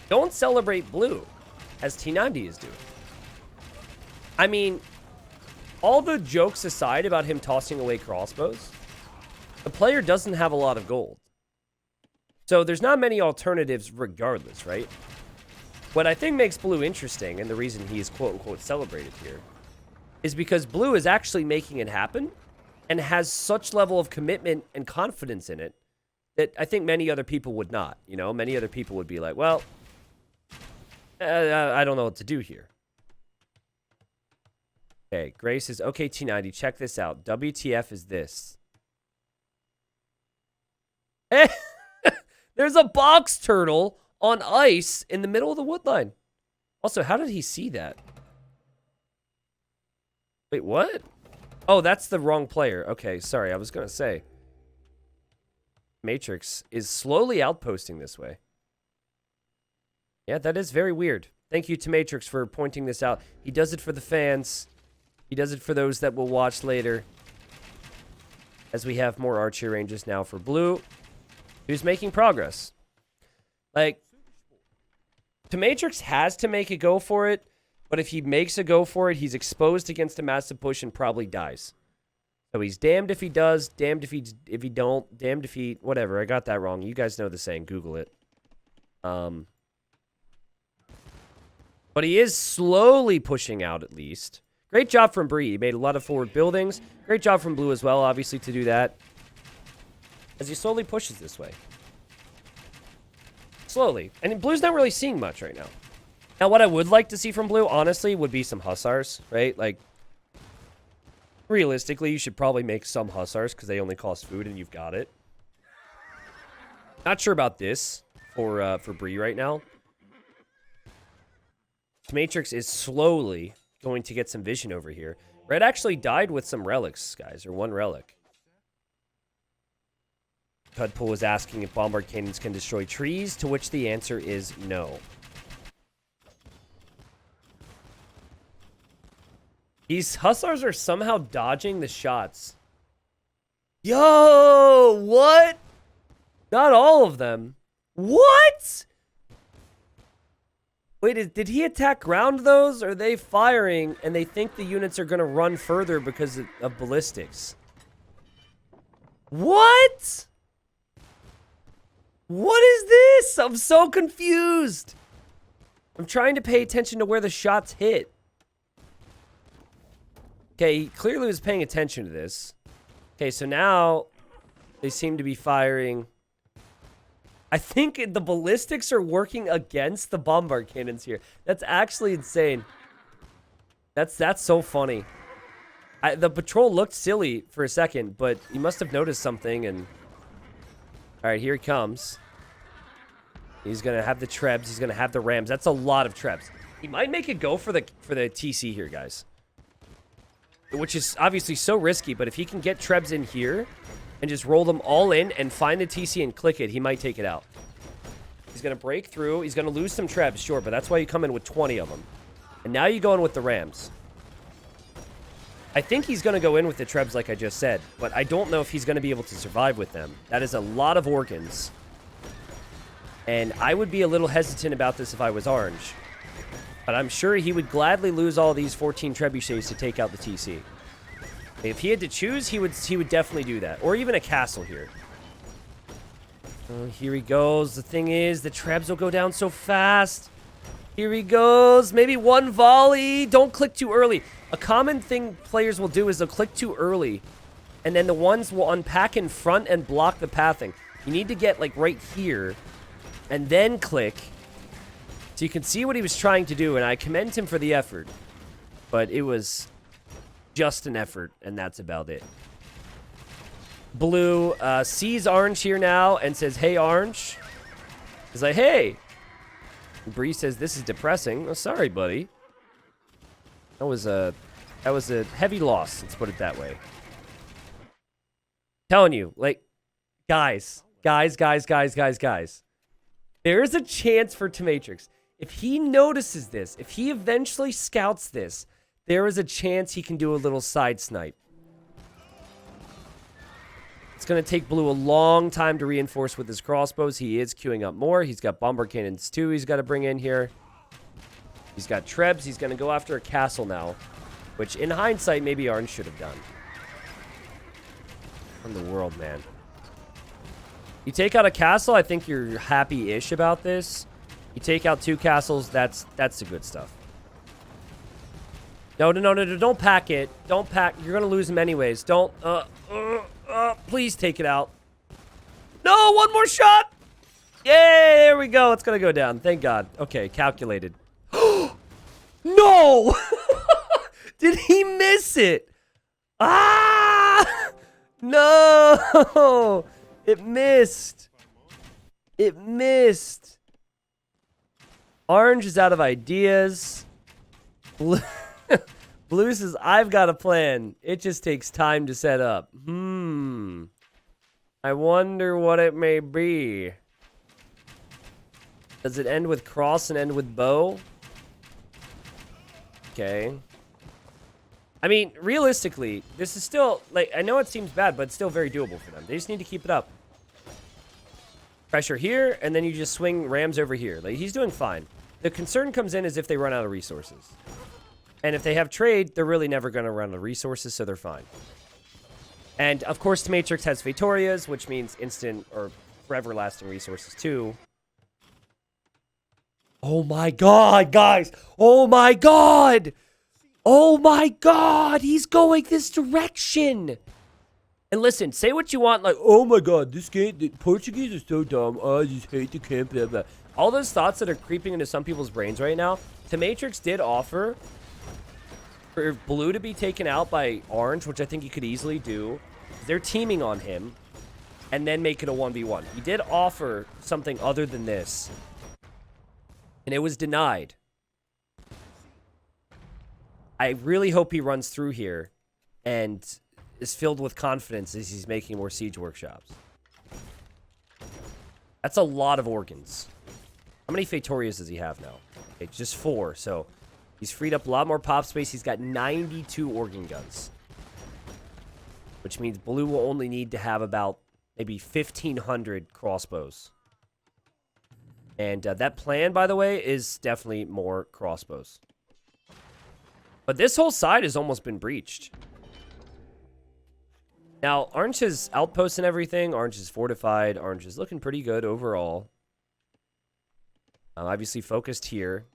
Don't celebrate blue, as T90 is doing. I mean, all the jokes aside about him tossing away crossbows, the player doesn't have a lot of gold. So there's not many alternatives regardless, right? What I think makes blue interesting, and the reason he is quote-unquote celebrated here, is because blue is actually making it happen and has such level of commitment and confidence in it that I think many other people would not. You know, many other people would be like, well, I don't know what to do here. Okay, Grace says, okay, T90, check this out. WTF is this? There's a box turtle on ice in the middle of the woodline. Also, how did he see that? Wait, what? Oh, that's the wrong player. Okay, sorry, I was going to say. Matrix is slowly outposting this way. Yeah, that is very weird. Thank you to Matrix for pointing this out. He does it for the fans. He does it for those that will watch later. As we have more archery ranges now for blue, who's making progress. Like, T-Matrix has to make a go for it, but if he makes a go for it, he's exposed against a massive push and probably dies. So he's damned if he does, damned if he don't, damned if he, whatever. I got that wrong. You guys know the saying. Google it. But he is slowly pushing out at least. Great job from Bree. He made a lot of forward buildings. Great job from Blue as well, obviously, to do that. As he slowly pushes this way. Slowly. And Blue's not really seeing much right now. Now, what I would like to see from Blue, honestly, would be some Hussars, right? Like, realistically, you should probably make some Hussars because they only cost food and you've got it. Not sure about this for Bree right now. Matrix is slowly going to get some vision over here. Red actually died with some relics, guys, or one relic. Cudpool was asking if bombard cannons can destroy trees, to which the answer is no. These Hussars are somehow dodging the shots. Yo, what? Not all of them. What? Wait, did he attack ground those? Or are they firing and they think the units are going to run further because of ballistics? What? What is this? I'm so confused. I'm trying to pay attention to where the shots hit. Okay, he clearly was paying attention to this. Okay, so now they seem to be firing. I think the ballistics are working against the bombard cannons here. That's actually insane. That's so funny. The patrol looked silly for a second, but he must have noticed something and... Alright, here he comes. He's going to have the trebs. He's going to have the rams. That's a lot of trebs. He might make it go for the TC here, guys. Which is obviously so risky, but if he can get trebs in here and just roll them all in and find the TC and click it, he might take it out. He's going to break through. He's going to lose some trebs, sure, but that's why you come in with 20 of them. And now you go in with the rams. I think he's going to go in with the trebs like I just said, but I don't know if he's going to be able to survive with them. That is a lot of organs. And I would be a little hesitant about this if I was orange. But I'm sure he would gladly lose all these 14 trebuchets to take out the TC. If he had to choose, he would definitely do that. Or even a castle here. Here he goes. The thing is, the trebs will go down so fast. Here he goes. Maybe one volley. Don't click too early. A common thing players will do is they'll click too early. And then the ones will unpack in front and block the pathing. You need to get like right here. And then click. So you can see what he was trying to do. And I commend him for the effort. But it was just an effort. And that's about it. Blue sees orange here now and says, hey, orange. He's like, hey. Bree says, this is depressing. Oh, sorry, buddy. That was a heavy loss. Let's put it that way. Telling you, like, guys. There is a chance for Tamatrix. If he notices this, if he eventually scouts this, there is a chance he can do a little side snipe. It's going to take Blue a long time to reinforce with his crossbows. He is queuing up more. He's got bomber cannons too he's got to bring in here. He's got trebs. He's going to go after a castle now, which in hindsight, maybe Orange should have done. What in the world, man? You take out a castle, I think you're happy-ish about this. You take out 2 castles, that's the good stuff. No, don't pack it. Don't pack. You're going to lose him anyways. Don't, please take it out. No, one more shot. Yay, there we go. It's going to go down. Thank God. Okay, calculated. No! Did he miss it? Ah! No! It missed. It missed. Orange is out of ideas. Blue says, I've got a plan. It just takes time to set up. I wonder what it may be. Does it end with cross and end with bow? Okay. I mean, realistically, this is still, like, I know it seems bad, but it's still very doable for them. They just need to keep it up. Pressure here, and then you just swing rams over here. Like, he's doing fine. The concern comes in is if they run out of resources. And if they have trade, they're really never going to run out of resources, so they're fine. And, of course, Matrix has Fatorias, which means instant or forever lasting resources, too. Oh, my God, guys. Oh, my God. Oh, my God. He's going this direction. And listen, say what you want, like, oh, my God, this game, the Portuguese is so dumb. I just hate the camp, blah, blah. All those thoughts that are creeping into some people's brains right now, Matrix did offer for Blue to be taken out by Orange, which I think he could easily do. They're teaming on him, and then make it a 1v1. He did offer something other than this, and it was denied. I really hope he runs through here and is filled with confidence as he's making more siege workshops. That's a lot of organs. How many Fatorias does he have now? Okay, just 4, so he's freed up a lot more pop space. He's got 92 organ guns, which means Blue will only need to have about maybe 1,500 crossbows. And that plan, by the way, is definitely more crossbows. But this whole side has almost been breached. Now, Orange has outposts and everything. Orange is fortified. Orange is looking pretty good overall. Obviously focused here.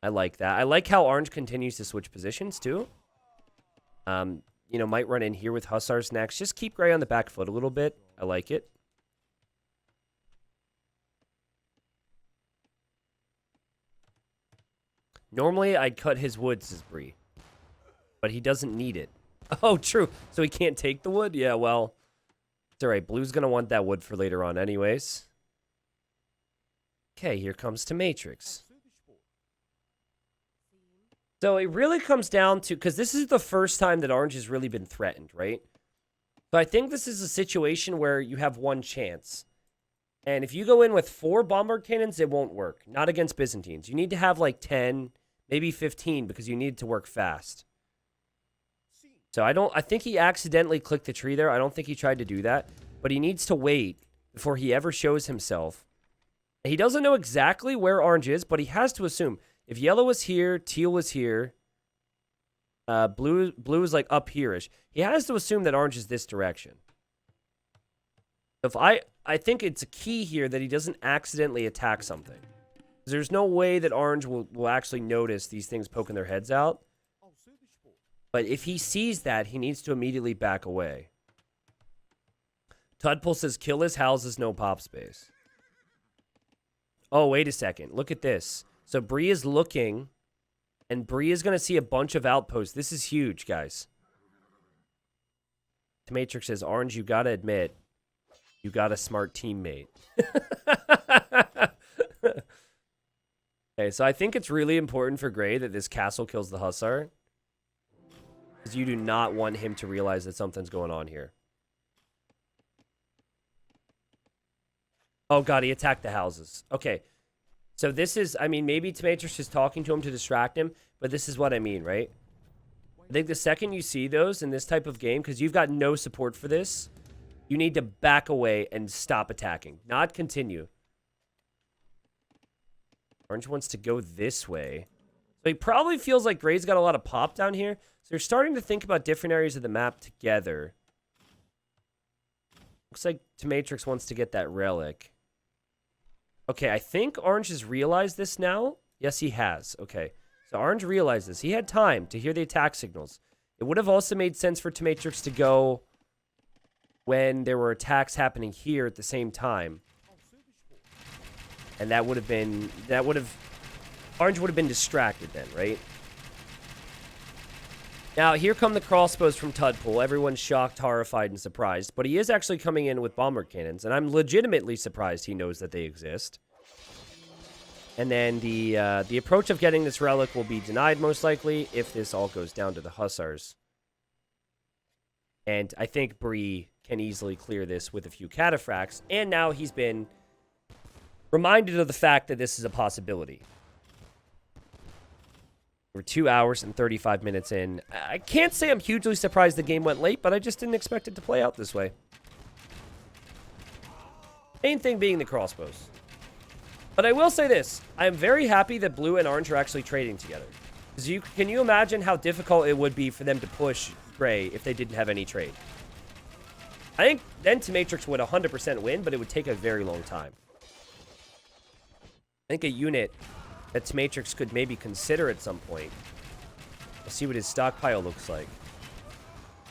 I like that. I like how Orange continues to switch positions, too. You know, might run in here with Hussars next. Just keep Gray on the back foot a little bit. I like it. Normally, I'd cut his wood, says Bree. But he doesn't need it. Oh, true. So he can't take the wood? Yeah, well, it's all right. Blue's going to want that wood for later on anyways. Okay, here comes to Matrix. So it really comes down to, because this is the first time that Orange has really been threatened, right? So I think this is a situation where you have one chance. And if you go in with 4 bombard cannons, it won't work. Not against Byzantines. You need to have like 10, maybe 15, because you need it to work fast. So I think he accidentally clicked the tree there. I don't think he tried to do that. But he needs to wait before he ever shows himself. He doesn't know exactly where Orange is, but he has to assume. If yellow was here, teal was here, blue is like up here-ish. He has to assume that Orange is this direction. If I think it's a key here that he doesn't accidentally attack something. There's no way that Orange will actually notice these things poking their heads out. But if he sees that, he needs to immediately back away. Tudpole says, kill his houses, no pop space. Oh, wait a second. Look at this. So Bree is looking, and Bree is going to see a bunch of outposts. This is huge, guys. Matrix says, Orange, you got to admit, you got a smart teammate. Okay, so I think it's really important for Gray that this castle kills the Hussar. Because you do not want him to realize that something's going on here. Oh, God, he attacked the houses. Okay. So this is, I mean, maybe Matrix is talking to him to distract him, but this is what I mean, right? I think the second you see those in this type of game, because you've got no support for this, you need to back away and stop attacking, not continue. Orange wants to go this way. So he probably feels like Gray's got a lot of pop down here. So they're starting to think about different areas of the map together. Looks like Matrix wants to get that relic. Okay, I think Orange has realized this now. Yes, he has. Okay, so Orange realized this. He had time to hear the attack signals. It would have also made sense for Matrix to go when there were attacks happening here at the same time. And that would have been, Orange would have been distracted then, right? Now, here come the crossbows from Tudpole. Everyone's shocked, horrified, and surprised. But he is actually coming in with bomber cannons. And I'm legitimately surprised he knows that they exist. And then the approach of getting this relic will be denied, most likely, if this all goes down to the Hussars. And I think Bree can easily clear this with a few cataphracts. And now he's been reminded of the fact that this is a possibility. We're 2 hours and 35 minutes in. I can't say I'm hugely surprised the game went late, but I just didn't expect it to play out this way. Main thing being the crossbows. But I will say this. I am very happy that Blue and Orange are actually trading together. Can you imagine how difficult it would be for them to push Gray if they didn't have any trade? I think then Matrix would 100% win, but it would take a very long time. I think a unit that Matrix could maybe consider at some point. We'll see what his stockpile looks like.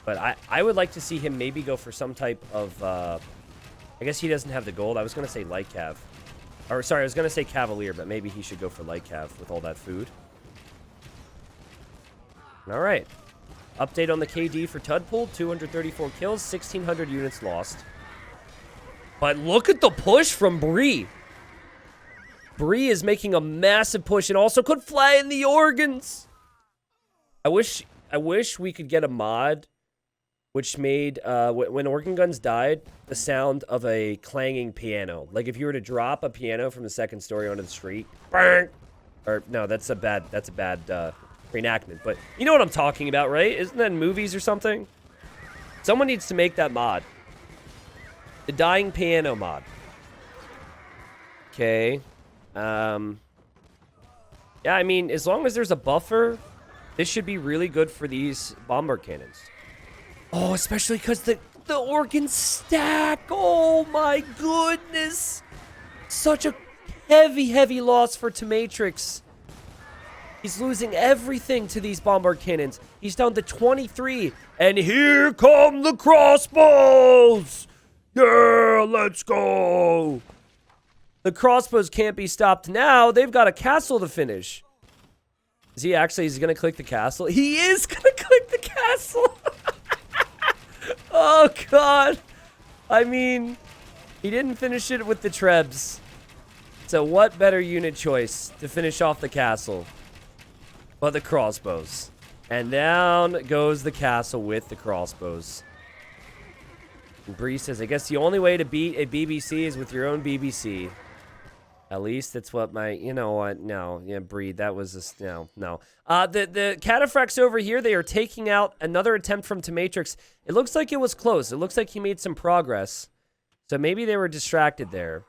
But I would like to see him maybe go for some type of... I guess he doesn't have the gold. I was going to say light cav. Or, sorry, I was going to say cavalier, but maybe he should go for light cav with all that food. All right. Update on the KD for Tudpole. 234 kills, 1,600 units lost. But look at the push from Bree. Bree is making a massive push and also could fly in the organs. I wish we could get a mod which made, when organ guns died, the sound of a clanging piano. Like if you were to drop a piano from the second story onto the street. Bang! Or, no, that's a bad reenactment. But you know what I'm talking about, right? Isn't that in movies or something? Someone needs to make that mod. The dying piano mod. Okay. Yeah, I mean, as long as there's a buffer, this should be really good for these bomber cannons. Oh, especially because the organs stack. Oh, my goodness. Such a heavy loss for Matrix. He's losing everything to these bomber cannons. He's down to 23. And here come the crossbows. Yeah, let's go. The crossbows can't be stopped now. They've got a castle to finish. Is he actually, he's going to click the castle? He is going to click the castle. Oh, God. I mean, he didn't finish it with the trebs. So what better unit choice to finish off the castle but the crossbows? And down goes the castle with the crossbows. And Bree says, I guess the only way to beat a BBC is with your own BBC. At least that's what my, you know what, no, yeah, Bree, that was just, no. The cataphracts over here, they are taking out another attempt from Tomatrix. It looks like it was close. It looks like he made some progress. So maybe they were distracted there.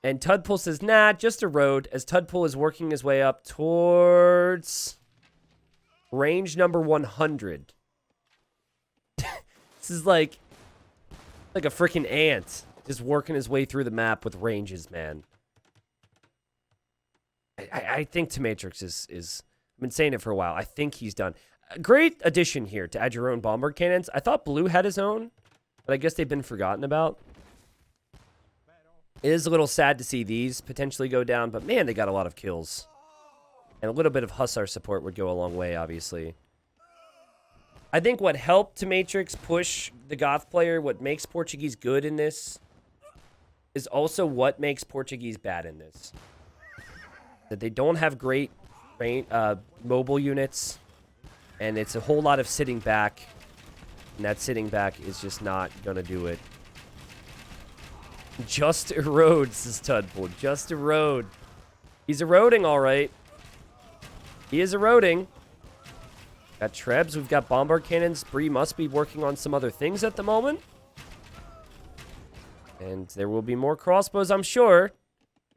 And Tudpool says, nah, just a road, as Tudpool is working his way up towards range number 100. This is like a freaking ant. Just working his way through the map with ranges, man. I think Tomatrix is... I've been saying it for a while. I think he's done. A great addition here to add your own bombard cannons. I thought Blue had his own, but I guess they've been forgotten about. It is a little sad to see these potentially go down, but man, they got a lot of kills. And a little bit of Hussar support would go a long way, obviously. I think what helped Tomatrix push the Goth player, what makes Portuguese good in this, is also what makes Portuguese bad in this. That they don't have great mobile units, and it's a whole lot of sitting back, and that sitting back is just not going to do it. Just erode, says Tudpool. Just erode. He's eroding, all right. He is eroding. Got Trebs. We've got bombard cannons. Bree must be working on some other things at the moment. And there will be more crossbows, I'm sure.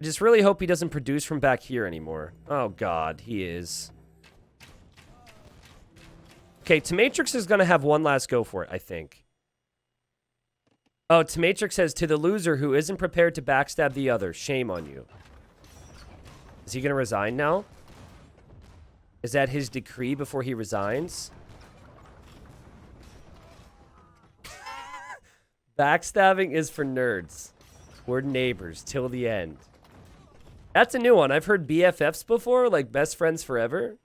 I just really hope he doesn't produce from back here anymore. Oh, God. He is. Okay, Tomatrix is going to have one last go for it, I think. Oh, Tomatrix says, to the loser who isn't prepared to backstab the other, shame on you. Is he going to resign now? Is that his decree before he resigns? Backstabbing is for nerds. We're neighbors till the end. That's a new one. I've heard BFFs before, like best friends forever.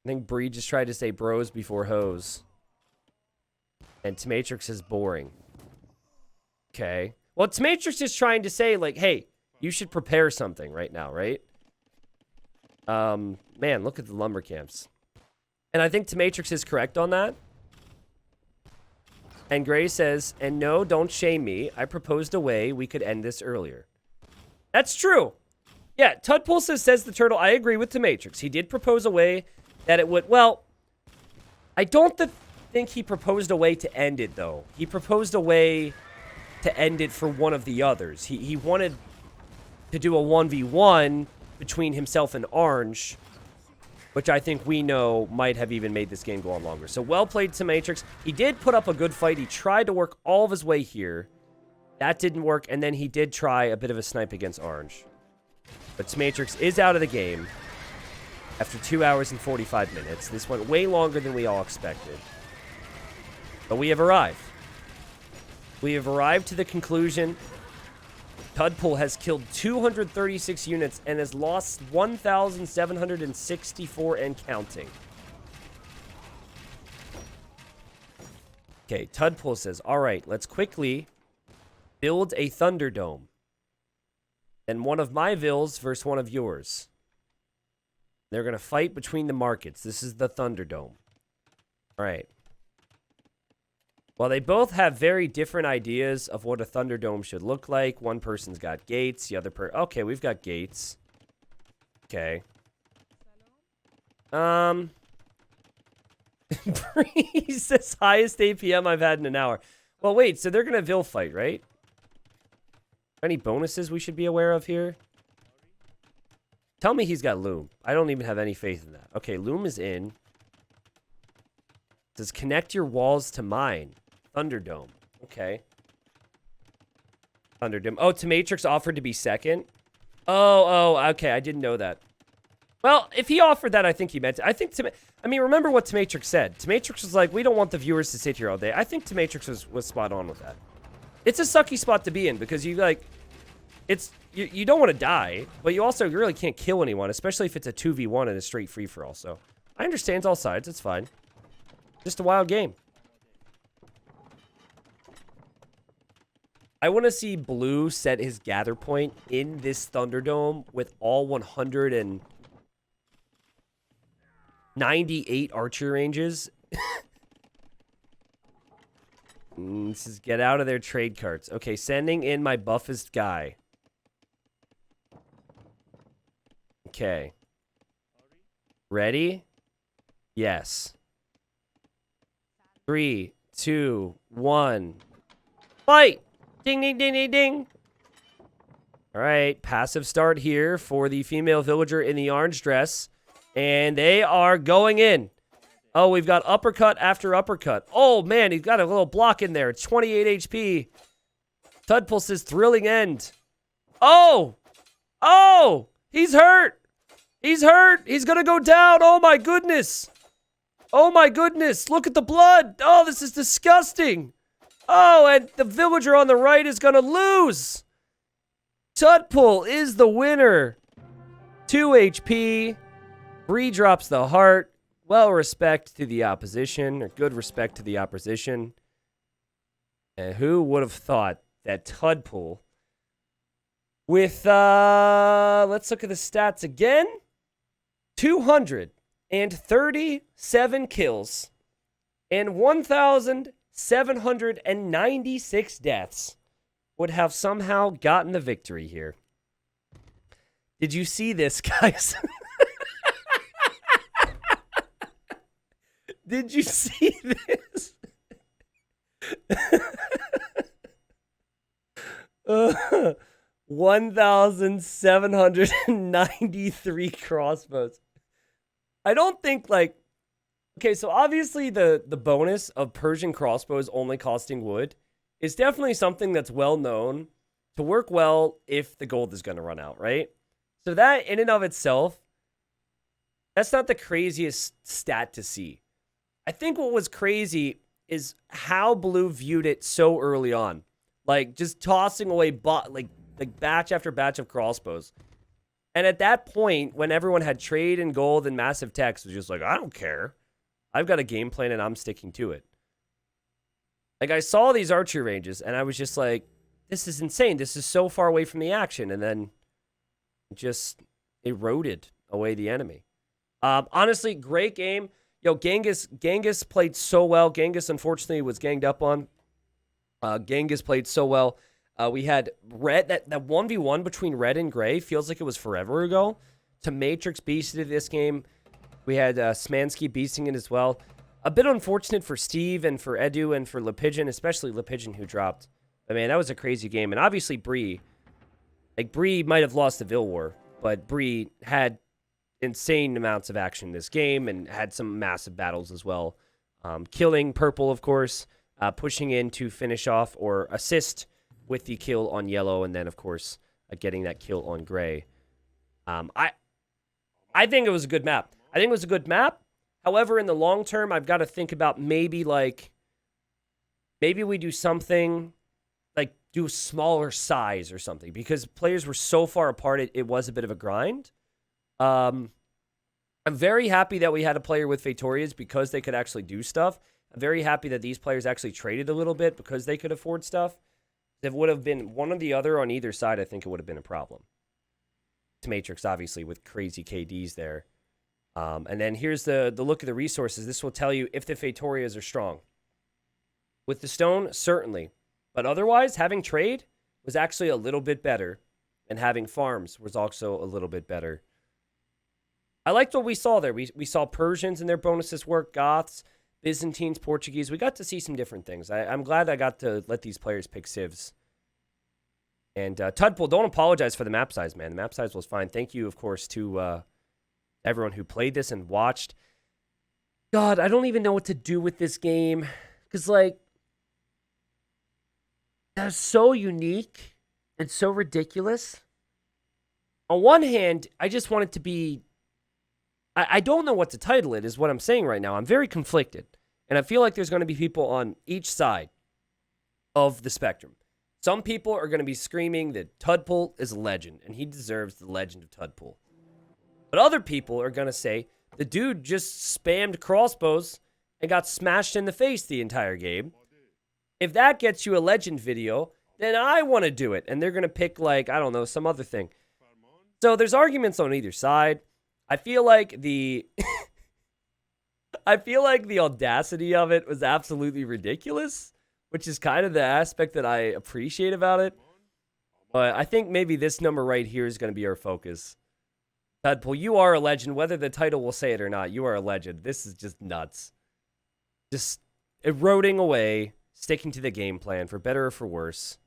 I think Bree just tried to say bros before hoes. And Tomatrix is boring. Okay. Well, Tomatrix is trying to say, like, hey, you should prepare something right now, right? Man, look at the lumber camps. And I think Tomatrix is correct on that. And Gray says, and no, don't shame me. I proposed a way we could end this earlier. That's true. Yeah, Tudpool says the turtle. I agree with Tomatrix. He did propose a way that it would... Well, I don't think he proposed a way to end it, though. He proposed a way to end it for one of the others. He wanted to do a 1v1 between himself and Orange, which I think we know might have even made this game go on longer. So well played, Tomatrix. He did put up a good fight. He tried to work all of his way here. That didn't work, and then he did try a bit of a snipe against Orange. But Tomatrix is out of the game after 2 hours and 45 minutes. This went way longer than we all expected. But we have arrived. We have arrived to the conclusion. Tudpool has killed 236 units and has lost 1,764 and counting. Okay, Tudpool says, all right, let's quickly build a Thunderdome. And one of my vills versus one of yours. They're going to fight between the markets. This is the Thunderdome. All right. Well, they both have very different ideas of what a Thunderdome should look like. One person's got gates. The other okay, we've got gates. Okay. Bree says highest APM I've had in an hour. Well, wait, so they're going to Vil fight, right? Any bonuses we should be aware of here? Tell me he's got Loom. I don't even have any faith in that. Okay, Loom is in. It says connect your walls to mine. Thunderdome. Okay. Thunderdome. Oh, Tomatrix offered to be second? Oh, okay. I didn't know that. Well, if he offered that, I think he meant it. I mean, remember what Tomatrix said. Tomatrix was like, we don't want the viewers to sit here all day. I think Tomatrix was spot on with that. It's a sucky spot to be in because you, like, you don't want to die, but you also really can't kill anyone, especially if it's a 2v1 and a straight free-for-all. So, I understand all sides. It's fine. Just a wild game. I want to see blue set his gather point in this Thunderdome with all 198 archer ranges. This is get out of their trade carts. Okay, sending in my buffest guy. Okay. Ready? Yes. 3, 2, 1. Fight! Ding, ding, ding, ding, ding. All right, passive start here for the female villager in the orange dress. And they are going in. Oh, we've got uppercut after uppercut. Oh, man, he's got a little block in there. It's 28 HP. Tudpul says thrilling end. Oh! Oh! He's hurt! He's hurt! He's gonna go down! Oh, my goodness! Oh, my goodness! Look at the blood! Oh, this is disgusting! Oh, and the villager on the right is gonna lose! Tudpul is the winner! 2 HP. Bree drops the heart. Well, respect to the opposition, or good respect to the opposition. And who would have thought that Tudpul, with, let's look at the stats again. 237 kills and 1,796 deaths would have somehow gotten the victory here. Did you see this, guys? Did you see this? 1,793 crossbows. I don't think, like... Okay, so obviously the bonus of Persian crossbows only costing wood is definitely something that's well known to work well if the gold is going to run out, right? So that in and of itself, that's not the craziest stat to see. I think what was crazy is how blue viewed it so early on. Like, just tossing away like batch after batch of crossbows. And at that point, when everyone had trade and gold and massive text, was just like, I don't care. I've got a game plan and I'm sticking to it. Like, I saw these archery ranges and I was just like, this is insane. This is so far away from the action. And then just eroded away the enemy. Honestly, great game. Yo, Genghis played so well. Genghis, unfortunately, was ganged up on. Genghis played so well. We had Red, that 1v1 between Red and Gray feels like it was forever ago. To Matrix beasted this game. We had Smansky beasting it as well. A bit unfortunate for Steve and for Edu and for LePigeon, especially LePigeon who dropped. I mean, that was a crazy game. And obviously Bree, like Bree might have lost the Vil War, but Bree had insane amounts of action in this game and had some massive battles as well. Killing Purple, of course, pushing in to finish off or assist with the kill on Yellow, and then, of course, getting that kill on Gray. I think it was a good map. I think it was a good map. However, in the long term, I've got to think about maybe we do something like do smaller size or something, because players were so far apart, it was a bit of a grind. I'm very happy that we had a player with Vatorias because they could actually do stuff. I'm very happy that these players actually traded a little bit because they could afford stuff. If it would have been one or the other on either side, I think it would have been a problem. To Matrix, obviously, with crazy KDs there. And then here's the look at the resources. This will tell you if the Vatorias are strong. With the stone, certainly. But otherwise, having trade was actually a little bit better. And having farms was also a little bit better. I liked what we saw there. We saw Persians and their bonuses work, Goths, Byzantines, Portuguese. We got to see some different things. I'm glad I got to let these players pick civs. And Tudpul, don't apologize for the map size, man. The map size was fine. Thank you, of course, to everyone who played this and watched. God, I don't even know what to do with this game. Because, like, that's so unique and so ridiculous. On one hand, I just want it to be... I don't know what to title it, is what I'm saying right now. I'm very conflicted. And I feel like there's going to be people on each side of the spectrum. Some people are going to be screaming that Tudpul is a legend, and he deserves the legend of Tudpul. But other people are going to say, the dude just spammed crossbows and got smashed in the face the entire game. If that gets you a legend video, then I want to do it. And they're going to pick, like, I don't know, some other thing. So there's arguments on either side. I feel like the I feel like the audacity of it was absolutely ridiculous, which is kind of the aspect that I appreciate about it. But I think maybe this number right here is going to be our focus. Tadpole, you are a legend. Whether the title will say it or not, you are a legend. This is just nuts. Just eroding away, sticking to the game plan, for better or for worse.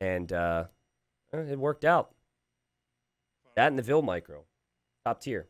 And it worked out. That and the Vil Micro. Top tier.